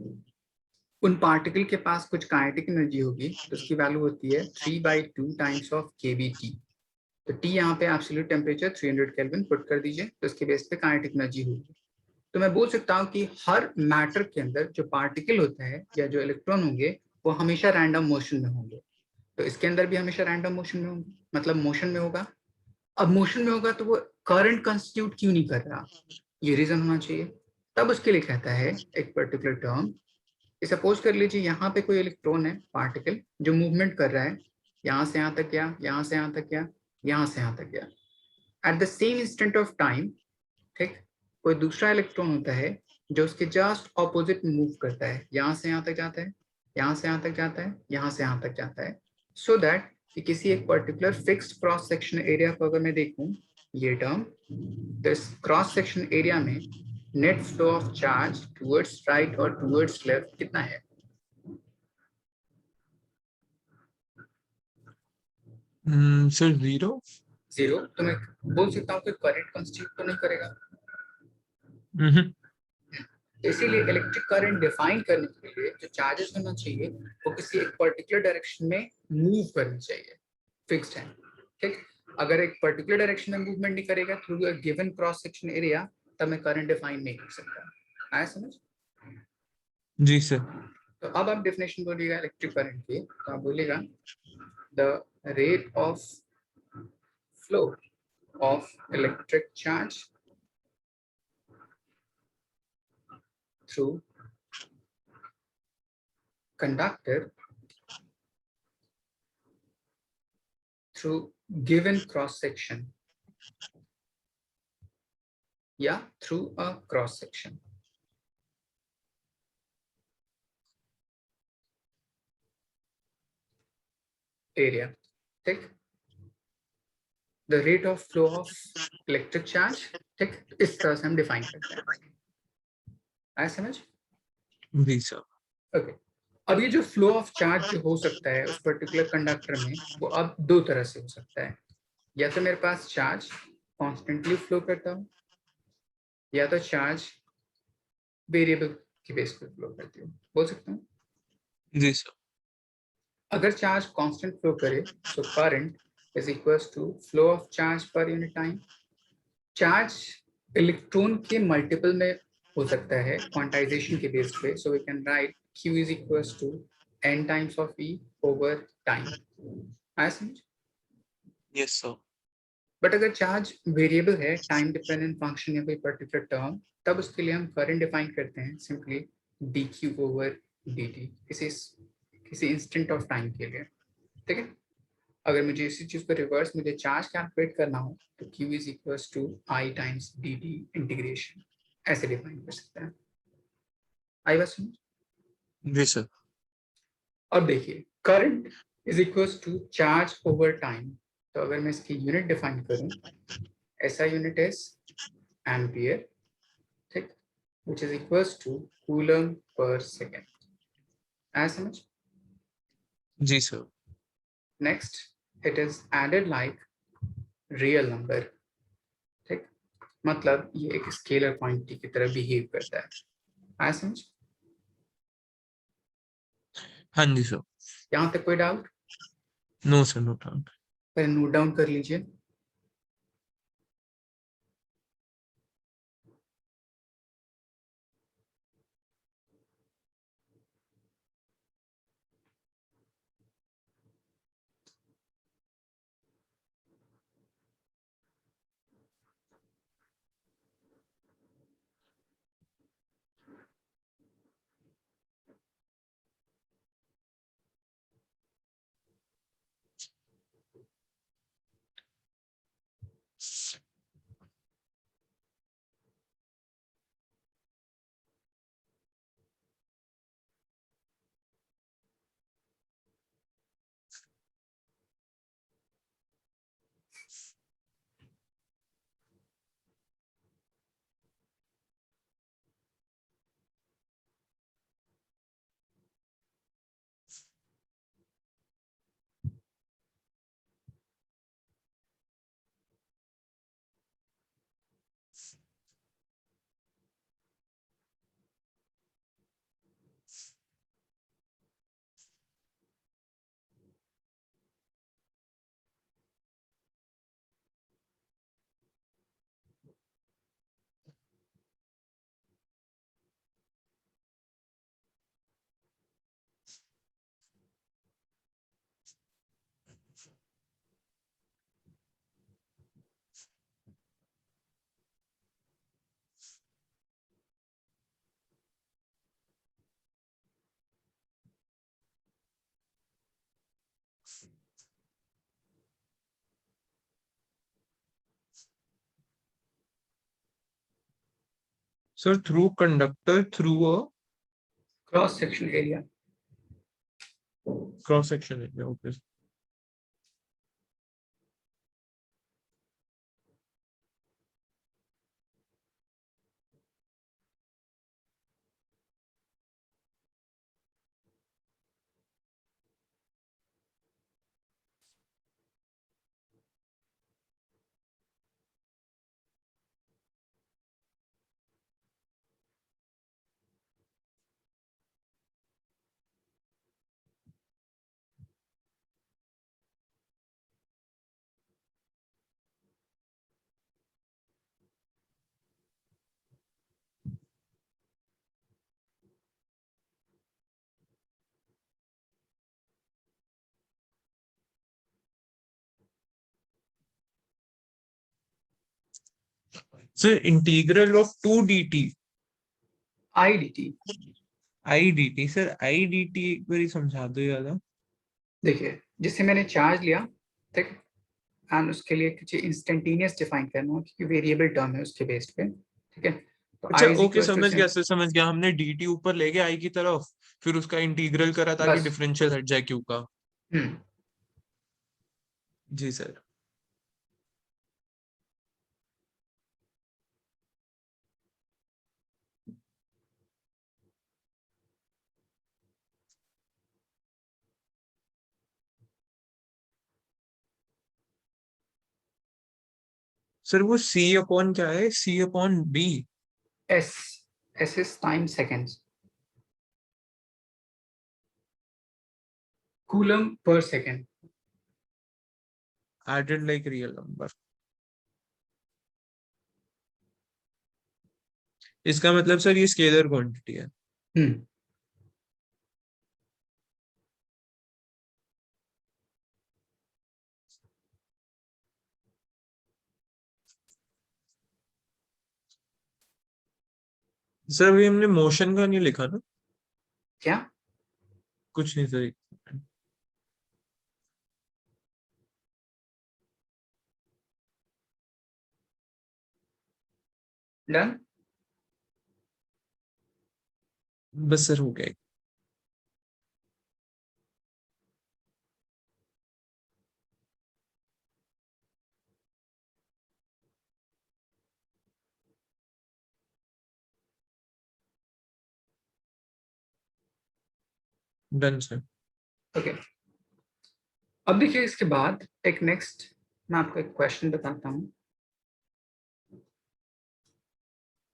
उन पार्टिकल के पास कुछ काइनेटिक एनर्जी होगी, तो उसकी वैल्यू होती है 3/2 टाइम्स ऑफ केवीटी। तो टी यहाँ पे एब्सोल्यूट टेम्परेचर 300 केल्विन पुट कर दीजिए तो इसके बेस पे काइनेटिक एनर्जी होगी। तो मैं बोल सकता हूँ कि हर मैटर के अंदर जो पार्टिकल होता है या जो इलेक्ट्रॉन होंगे वो हमेशा रैंडम मोशन में होंगे। तो इसके अंदर भी हमेशा रैंडम मोशन में होंगे, मतलब मोशन में होगा। अब मोशन में होगा तो वो करंट कंस्टिट्यूट क्यों नहीं कर रहा, ये रीजन होना चाहिए। तब उसके लिए कहता है एक पर्टिकुलर टर्म, सपोज कर लीजिए यहाँ पे कोई इलेक्ट्रॉन है पार्टिकल जो मूवमेंट कर रहा है, यहाँ से यहाँ तक गया, यहाँ से यहाँ तक गया, यहाँ से यहाँ तक गया, at the same instant of time, ठीक। कोई दूसरा इलेक्ट्रॉन होता है जो उसके जस्ट ऑपोजिट मूव करता है, यहाँ से यहाँ तक जाता है, यहाँ से यहाँ तक जाता है, यहाँ से यहाँ तक जाता है, सो दैट कि किसी एक particular fixed cross section area को अगर मैं देखूं, ये टर्म, तो इस क्रॉस सेक्शन एरिया में net flow of charge towards right और टुवर्ड्स लेफ्ट कितना है। Sir zero. जीरो। तो मैं बोल सकता हूँ कि करंट कंस्टिट्यूट तो नहीं करेगा। तो इसीलिए इलेक्ट्रिक करंट डिफाइन करने के लिए जो चार्जेस होना चाहिए वो किसी एक पर्टिकुलर डायरेक्शन में मूव करनी चाहिए, फिक्स्ड है, ठीक। अगर एक पर्टिकुलर डायरेक्शन में मूवमेंट नहीं करेगा through a given cross section area तब मैं करंट डिफाइन नहीं कर सकता। आया समझ। जी सर। तो अब आप डेफिनेशन बोलिएगा इलेक्ट्रिक करंट की, तो आप बोलिएगा the rate of flow of electric charge through conductor through given cross section या through a cross section area, ठीक। the rate of flow of electric charge, ठीक, इस तरह से हम डिफाइन करते हैं। आया समझ। जी सर। ओके। अब ये जो फ्लो ऑफ चार्ज जो हो सकता है उस पर्टिकुलर कंडक्टर में वो अब दो तरह से हो सकता है, या तो मेरे पास चार्ज कॉन्स्टेंटली फ्लो करता हो या तो चार्ज वेरिएबल की बेस पे फ्लो करती हो, बोल सकता हूँ। जी सर। अगर चार्ज कांस्टेंट फ्लो करे so current is equals to flow of charge per unit time. Charge electron के मल्टीपल में हो सकता है क्वांटाइजेशन के बेस पे, so we can write q is equals to n times of e over time. आया समझ? Yes sir. बट अगर चार्ज वेरिएबल है, टाइम डिपेंडेंट फंक्शन या कोई पर्टिकुलर टर्म, तब उसके लिए हम करंट डिफाइन करते हैं सिंपली dq ओवर dt, किसी इंस्टेंट ऑफ टाइम के लिए। ठीक है। अगर मुझे इसी चीज को रिवर्स, मुझे चार्ज कैलकुलेट करना हो तो q is equals to i times dt integration, ऐसे डिफाइन कर सकते हैं। आई बात समझ? जी सर। अब देखिए, current is equals to charge over time, तो अगर मैं इसकी यूनिट डिफाइन करूं, ऐसा यूनिट इज एम्पियर, ठीक, which is equals to coulomb per second. आया समझ? जी sir. Next, it is added like real number, ठीक, मतलब ये एक स्केलर क्वांटिटी की तरह बिहेव करता है। आया समझ? हाँ जी सर। यहाँ तक कोई doubt? No sir, no doubt. पहले नोट डाउन कर लीजिए। Sir through conductor through a cross section area. Cross section area. Okay. Sir integral of 2 dt i d t. I d t. Sir i d t एक बार समझा दो ज्यादा। देखिए, जिससे मैंने चार्ज लिया, ठीक, एंड उसके लिए कुछ इंस्टेंटेनियस डिफाइन करना हो क्योंकि वेरिएबल टर्म है उसके बेस पे। ठीक है, तो अच्छा I is okay, equal to, समझ गया सर, समझ गया। हमने dt ऊपर ले गया आई की तरफ, फिर उसका इंटीग्रल करा ताकि बस। डिफरेंशियल हट जाए क्यू का। हम्म। जी सर। सर वो c अपॉन क्या है, c upon b? S, S is time seconds. Coulomb per second. added like real number। इसका मतलब सर ये स्केलर क्वांटिटी है। हम्म। सर अभी हमने मोशन का नहीं लिखा ना? क्या? कुछ नहीं सर। डन। बस सर हो गया। Done sir. ओके, अब देखिए इसके बाद एक नेक्स्ट मैं आपको एक क्वेश्चन बताता हूँ।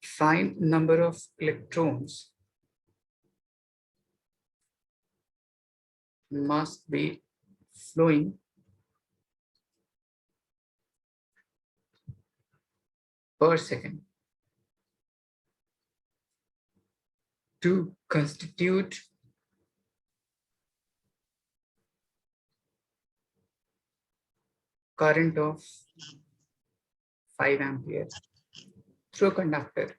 Find number of electrons must be flowing per second to constitute current of 5 ampere through a conductor.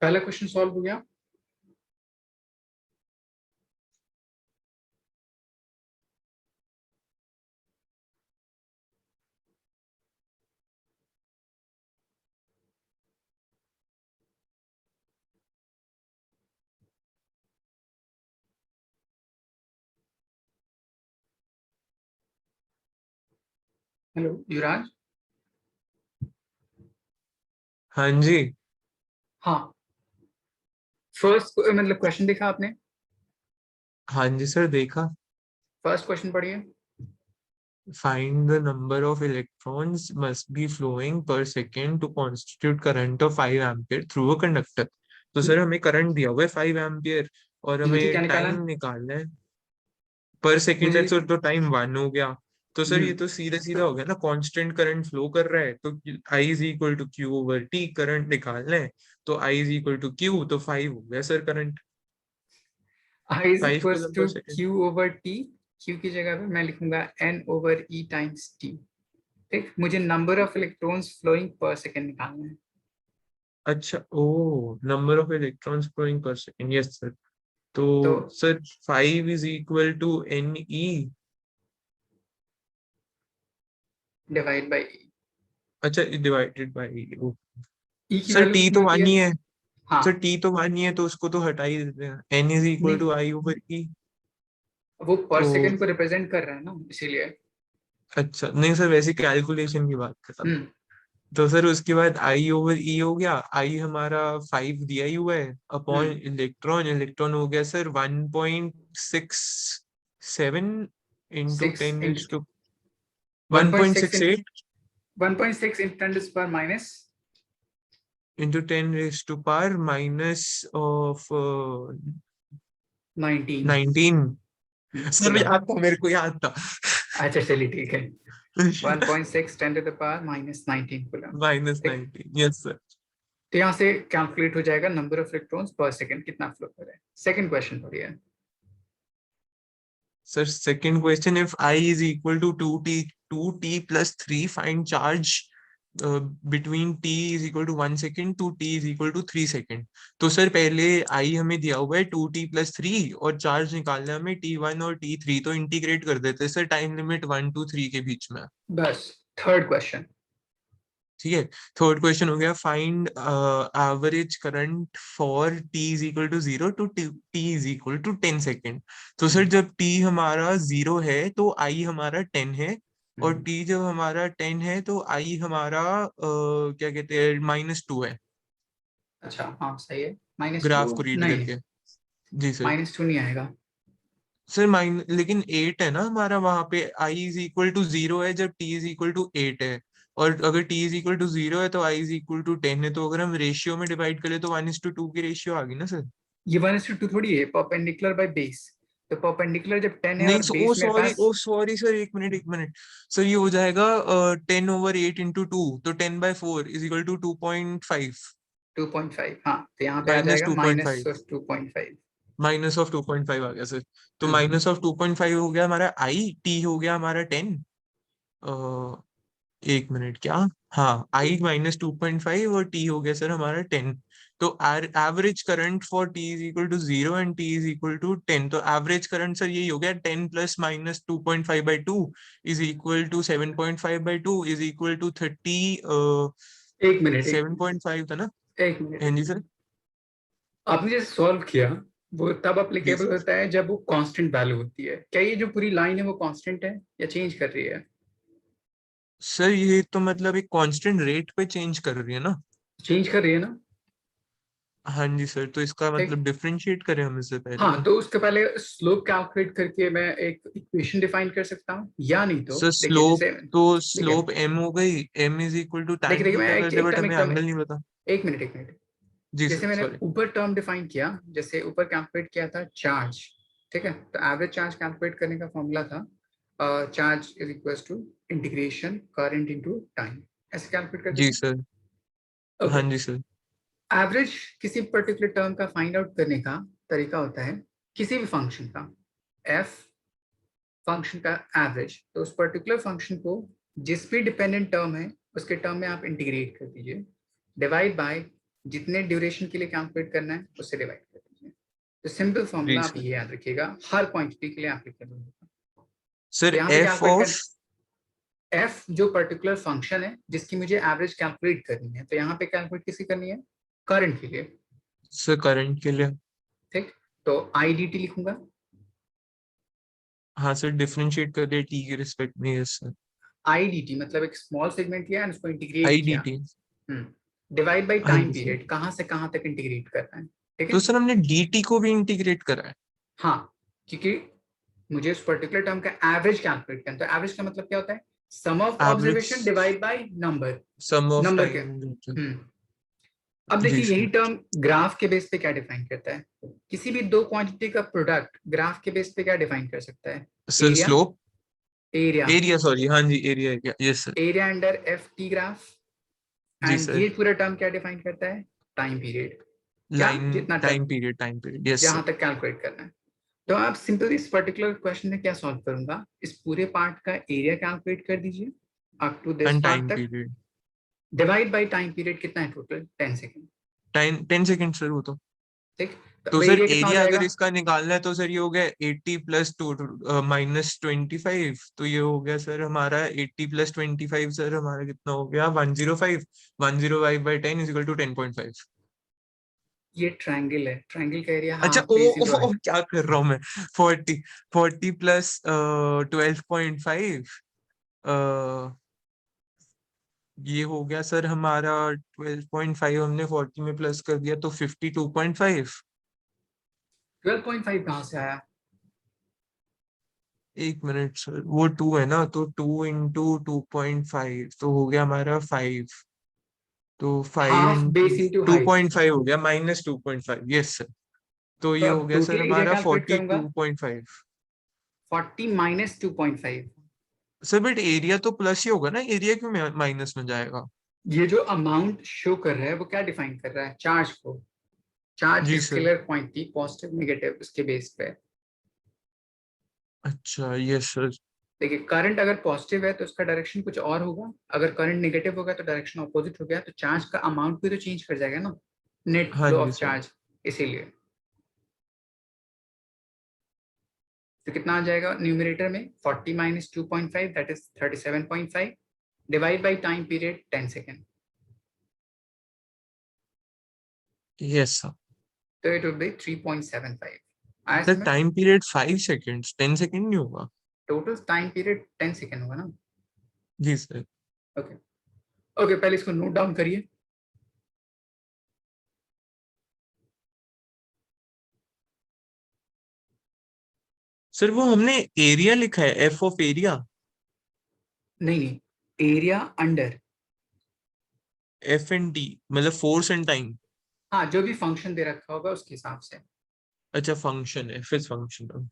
पहला क्वेश्चन सॉल्व हो गया। हेलो युवराज। हाँ जी। हाँ, फर्स्ट मतलब क्वेश्चन देखा आपने? हाँ जी सर देखा। फर्स्ट क्वेश्चन पढ़िए। Find the number of electrons must be flowing per second to constitute current of 5 ampere through a conductor। तो सर हमें करंट दिया हुआ है 5 एम्पियर और मुझे क्या हमें निकालना टाइम है? निकालना है पर सेकेंड है। मुझे सर तो टाइम 1 हो गया। तो सर ये हम्म तो सीधा सीधा हो गया ना, कांस्टेंट करंट फ्लो कर रहा है तो I is equal to Q over T, current निकालना है तो I is equal to Q, तो 5 हो गया sir current. I is 5 equals coulomb to per second. Q over T. क्यू की जगह पे मैं लिखूंगा N over E times T. ठीक, मुझे number of electrons flowing per second निकालना है। अच्छा ओ, number of electrons flowing per second, yes sir. तो तो sir 5 is equal to n e. Divide by अच्छा डिवाइडेड बाई। ई की सर वैल्यू टी कितनी तो होती वन है? ही है। हाँ, सर टी तो वन ही है तो उसको तो हटा ही देते हैं, एन इज इक्वल नहीं, टू आई ओवर ई। वो पर तो सेकेंड को रिप्रेजेंट कर रहा है ना, इसीलिए। अच्छा नहीं सर, वैसे कैलकुलेशन की बात कर रहा था। हम्म तो सर उसके बाद आई ओवर ई हो गया, आई हमारा 5 दिया ही हुआ है अपॉन हम्म इलेक्ट्रॉन, इलेक्ट्रॉन हो गया sir 1.67 into 6 10 into raise to 1.6 in 1.68 1.6 in 10 पर minus into 10 raise to power minus of 19 19। Sir coulomb. याद था, मेरे को याद था। अच्छा चलिए ठीक है, 1.6 10 to the power minus 19 coulomb. Minus ठीक, 19, यस सर। तो यहाँ से कैलकुलेट हो जाएगा नंबर ऑफ इलेक्ट्रॉन्स पर सेकंड कितना फ्लो कर रहा है। सेकंड क्वेश्चन पढ़िए। Sir, second question, if I is equal to 2t plus 3, find charge between t is equal to 1 second to t is equal to 3 second. तो sir पहले I हमें दिया हुआ है 2t plus 3 और चार्ज निकालना है हमें t1 और t3, तो इंटीग्रेट कर देते हैं सर टाइम लिमिट 1 to 3 के बीच में। बस थर्ड क्वेश्चन। ठीक है, थर्ड क्वेश्चन हो गया, find average current for t is equal to 0 to t is equal to 10 second. तो सर जब t हमारा 0 है तो i हमारा 10 है, और t जब हमारा 10 है तो i हमारा क्या कहते हैं -2 है। अच्छा हाँ सही है, -2 ग्राफ को रीड नहीं, करके। जी सर। -2 नहीं आएगा। सर लेकिन 8 है ना हमारा वहां पे, i इज इक्वल टू 0 है जब t इज इक्वल टू 8 है, और अगर t इज इक्वल टू 0 है तो i इज इक्वल टू 10 है, तो अगर हम रेशियो में डिवाइड करें तो 1:2 की रेशियो आ गई ना सर। ये 1:2 थोड़ी है, परपेंडिकुलर बाय बेस। तो परपेंडिकुलर जब 10 है नहीं और बेस मेरे पास ओ सॉरी सर, एक मिनट सर, ये हो जाएगा 10/8 × 2, तो 10/4 इज इक्वल टू 2.5। 2.5, हाँ तो यहाँ पे आ माइनस जाएगा 2.5, -2.5। -2.5 आ गया सर। तो हम्म -2.5 हो गया हमारा आई, टी हो गया हमारा 10। एक मिनट क्या, हाँ आई -2.5 और टी हो गया सर हमारा 10। तो average current for t is equal to 0 and t is equal to 10, तो एवरेज करंट सर यही हो गया 10 plus -2.5/2 is equal to 7.5/2 is equal to 30। एक मिनट, 7.5 था ना। एक मिनट, हाँ एक जी मिनट। सर। आपने जैसे सॉल्व किया वो तब जी अप्लीकेबल सर। होता है जब वो कांस्टेंट वैल्यू होती है। क्या ये जो पूरी लाइन है वो कांस्टेंट है या चेंज कर रही है? सर ये तो मतलब एक कांस्टेंट रेट पे चेंज कर रही है ना। चेंज कर रही है ना। हाँ जी सर, तो इसका ठीक, मतलब डिफरेंशिएट करें हम इससे पहले हाँ तो। तो उसके पहले स्लोप कैलकुलेट करके मैं एक इक्वेशन डिफाइन कर सकता हूँ, या नहीं तो सर देखिए स्लोप, जैसे, तो देखिए स्लोप एम हो गई, एम इज इक्वल टू देखिए टाइम देखिए मैं थीटा कर एक दे, एक बट टर्म हमें एक टर्म एंगल नहीं पता। एक मिनट, एक मिनट। जी जैसे सर मैंने सॉरी। ऊपर टर्म डिफाइन किया, जैसे ऊपर कैलकुलेट किया था चार्ज, ठीक है, तो एवरेज चार्ज कैलकुलेट करने का फॉर्मूला था charge is equal to integration current into time, ऐसे कैलकुलेट करते जी थे। सर। हाँ ओके, जी सर। एवरेज किसी पर्टिकुलर टर्म का फाइंड आउट करने का तरीका होता है किसी भी फंक्शन का, एफ फंक्शन का एवरेज, तो उस पर्टिकुलर फंक्शन को जिस भी डिपेंडेंट टर्म है उसके टर्म में आप इंटीग्रेट कर दीजिए, डिवाइड बाय जितने ड्यूरेशन के लिए कैलकुलेट करना है उससे डिवाइड कर दीजिए। तो सिंपल जी फॉर्मूला आप सर। ये याद रखिएगा, हर क्वांटिटी के लिए एप्लीकेबल होगा। तो सर यहाँ पे एफ कैलकुलेट ऑफ। कर, एफ जो पर्टिकुलर फंक्शन है जिसकी मुझे एवरेज कैलकुलेट करनी है, तो यहाँ पे कैलकुलेट किसी करनी है, करंट के लिए। सर करंट के लिए। ठीक, तो आई डी टी लिखूंगा, हाँ सर, डिफरेंशिएट कर दिया टी के रिस्पेक्ट में, yes sir. I d T मतलब एक स्मॉल सेगमेंट लिया और उसको इंटीग्रेट आई डी किया। टी। डिवाइड बाय हाँ टाइम जी सर। पीरियड, कहाँ से कहाँ तक इंटीग्रेट करना है, ठीक तो है। सर हमने डी टी को भी इंटीग्रेट करा है। हाँ, क्योंकि मुझे उस पर्टिकुलर टर्म का एवरेज कैलकुलेट करना है, तो एवरेज का मतलब क्या होता है, sum of average observation divide by number, sum of number के। टाइम। अब जी देखिए यही सर। टर्म ग्राफ के बेस पे क्या डिफाइन करता है, किसी भी दो क्वांटिटी का प्रोडक्ट ग्राफ के बेस पे क्या डिफाइन कर सकता है, sir area, slope, area, area sorry, हाँ जी area area, yes sir. Area under F T graph. जी एंड सर। ये पूरा टर्म क्या डिफाइन करता है, टाइम पीरियड, क्या लाइन, जितना time period, time period, yes जहां सर। तक कैलकुलेट करना है। तो आप सिंपल इस पर्टिकुलर क्वेश्चन में क्या सॉल्व करूंगा, इस पूरे पार्ट का एरिया कैलकुलेट कर दीजिए up to this end part time तक, period. Divide by time period कितना है total, 10 second. Time 10 second sir वो तो। ठीक, तो तो अब सर एरिया कितना हो एरिया अगर जाएगा, इसका निकालना है तो सर ये हो गया 80 प्लस टू -25, तो ये हो गया सर हमारा 80 प्लस 25, सर हमारा कितना हो गया 105। 105/10 इज इक्वल टू 10.5। ये ट्रायंगल है, ट्रायंगल का एरिया अच्छा हाफ ओ, बेस इंटू ओ, ओ क्या कर रहा हूँ मैं। 40, 40 प्लस 12.5 ये हो गया सर हमारा 12.5, हमने 40 में प्लस कर दिया तो 52.5। 12.5 कहाँ से आया? एक मिनट सर, वो 2 है ना, तो 2 into 2.5 तो हो गया हमारा 5। तो 5 half into base into two height. Point five हो गया -2.5, यस सर। तो तो ये हो अब गया सर टोटल एरिया हमारा कैलकुलेट करूंगा। 42.5। 40 माइनस 2.5। सर बट एरिया तो प्लस ही होगा ना, एरिया क्यों माइनस में जाएगा? ये जो अमाउंट शो कर रहा है वो क्या डिफाइन कर रहा है? चार्ज को। चार्ज जी sir. Scalar quantity positive negative उसके बेस पे। अच्छा यस सर। देखिए करंट अगर पॉजिटिव है तो उसका डायरेक्शन कुछ और होगा, अगर करंट नेगेटिव होगा तो डायरेक्शन ऑपोजिट हो गया, तो चार्ज का अमाउंट भी तो चेंज कर जाएगा ना, नेट हाँ फ्लो जी ऑफ सर। चार्ज। इसीलिए तो कितना आ जाएगा न्यूमरेटर में? 40 minus 2.5 that is 37.5 divide by time period 10 second. Yes sir. तो इट वुड बी 3.75। आया सर समझ? टाइम पीरियड 5 सेकेंड्स, 10 सेकेंड नहीं होगा? टोटल टाइम पीरियड 10 सेकेंड होगा ना। जी सर। ओके। ओके पहले इसको नोट डाउन करिए। सर वो हमने एरिया लिखा है, एफ ऑफ एरिया। नहीं नहीं, area under. F and T मतलब फोर्स एंड टाइम। हाँ जो भी फंक्शन दे रखा होगा उसके हिसाब से। अच्छा फंक्शन है, फिर फंक्शन।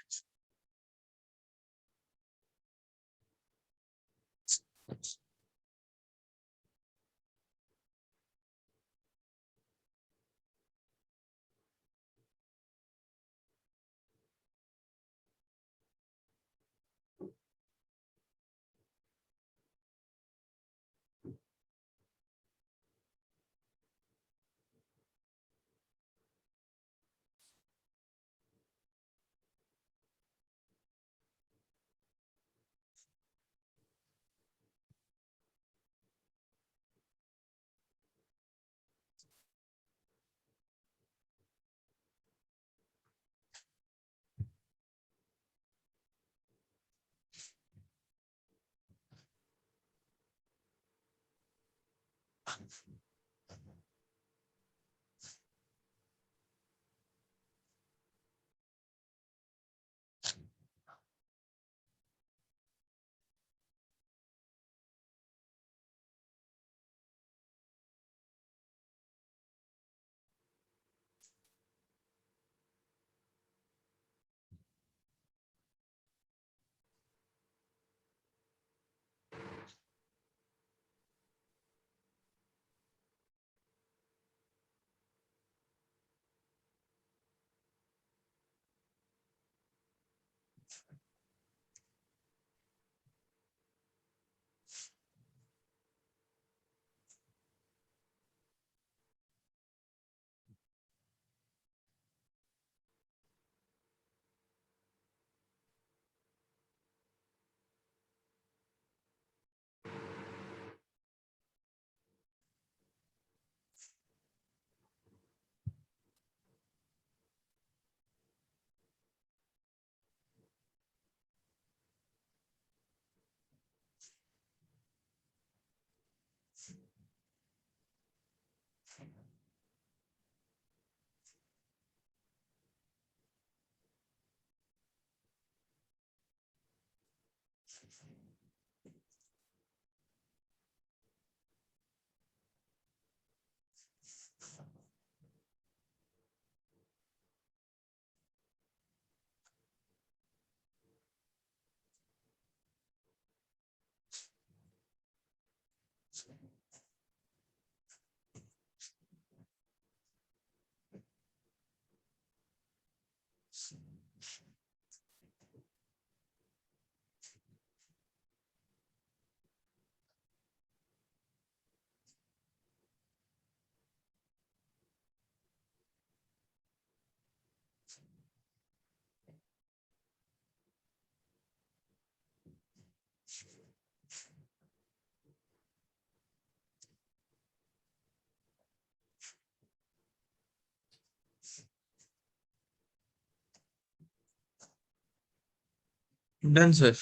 Done sir.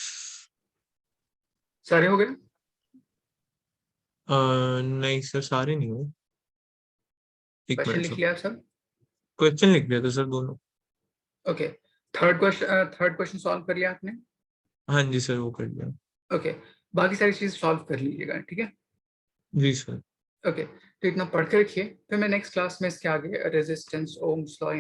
सारे हो गए? नहीं सर, सारे नहीं हुए। एक क्वेश्चन मिनट लिख सर, लिया आप सब? क्वेश्चन लिख दिया था सर दोनों। ओके, थर्ड क्वेश्चन सॉल्व कर लिया आपने? हाँ जी सर, वो कर दिया। ओके, बाकी सारी चीज सॉल्व कर लीजिएगा, ठीक है? जी सर। ओके, तो इतना पढ़ के रखिए, फिर मैं नेक्स्ट क्लास में इसके आगे रेजिस्टेंस, ओम्स लॉ,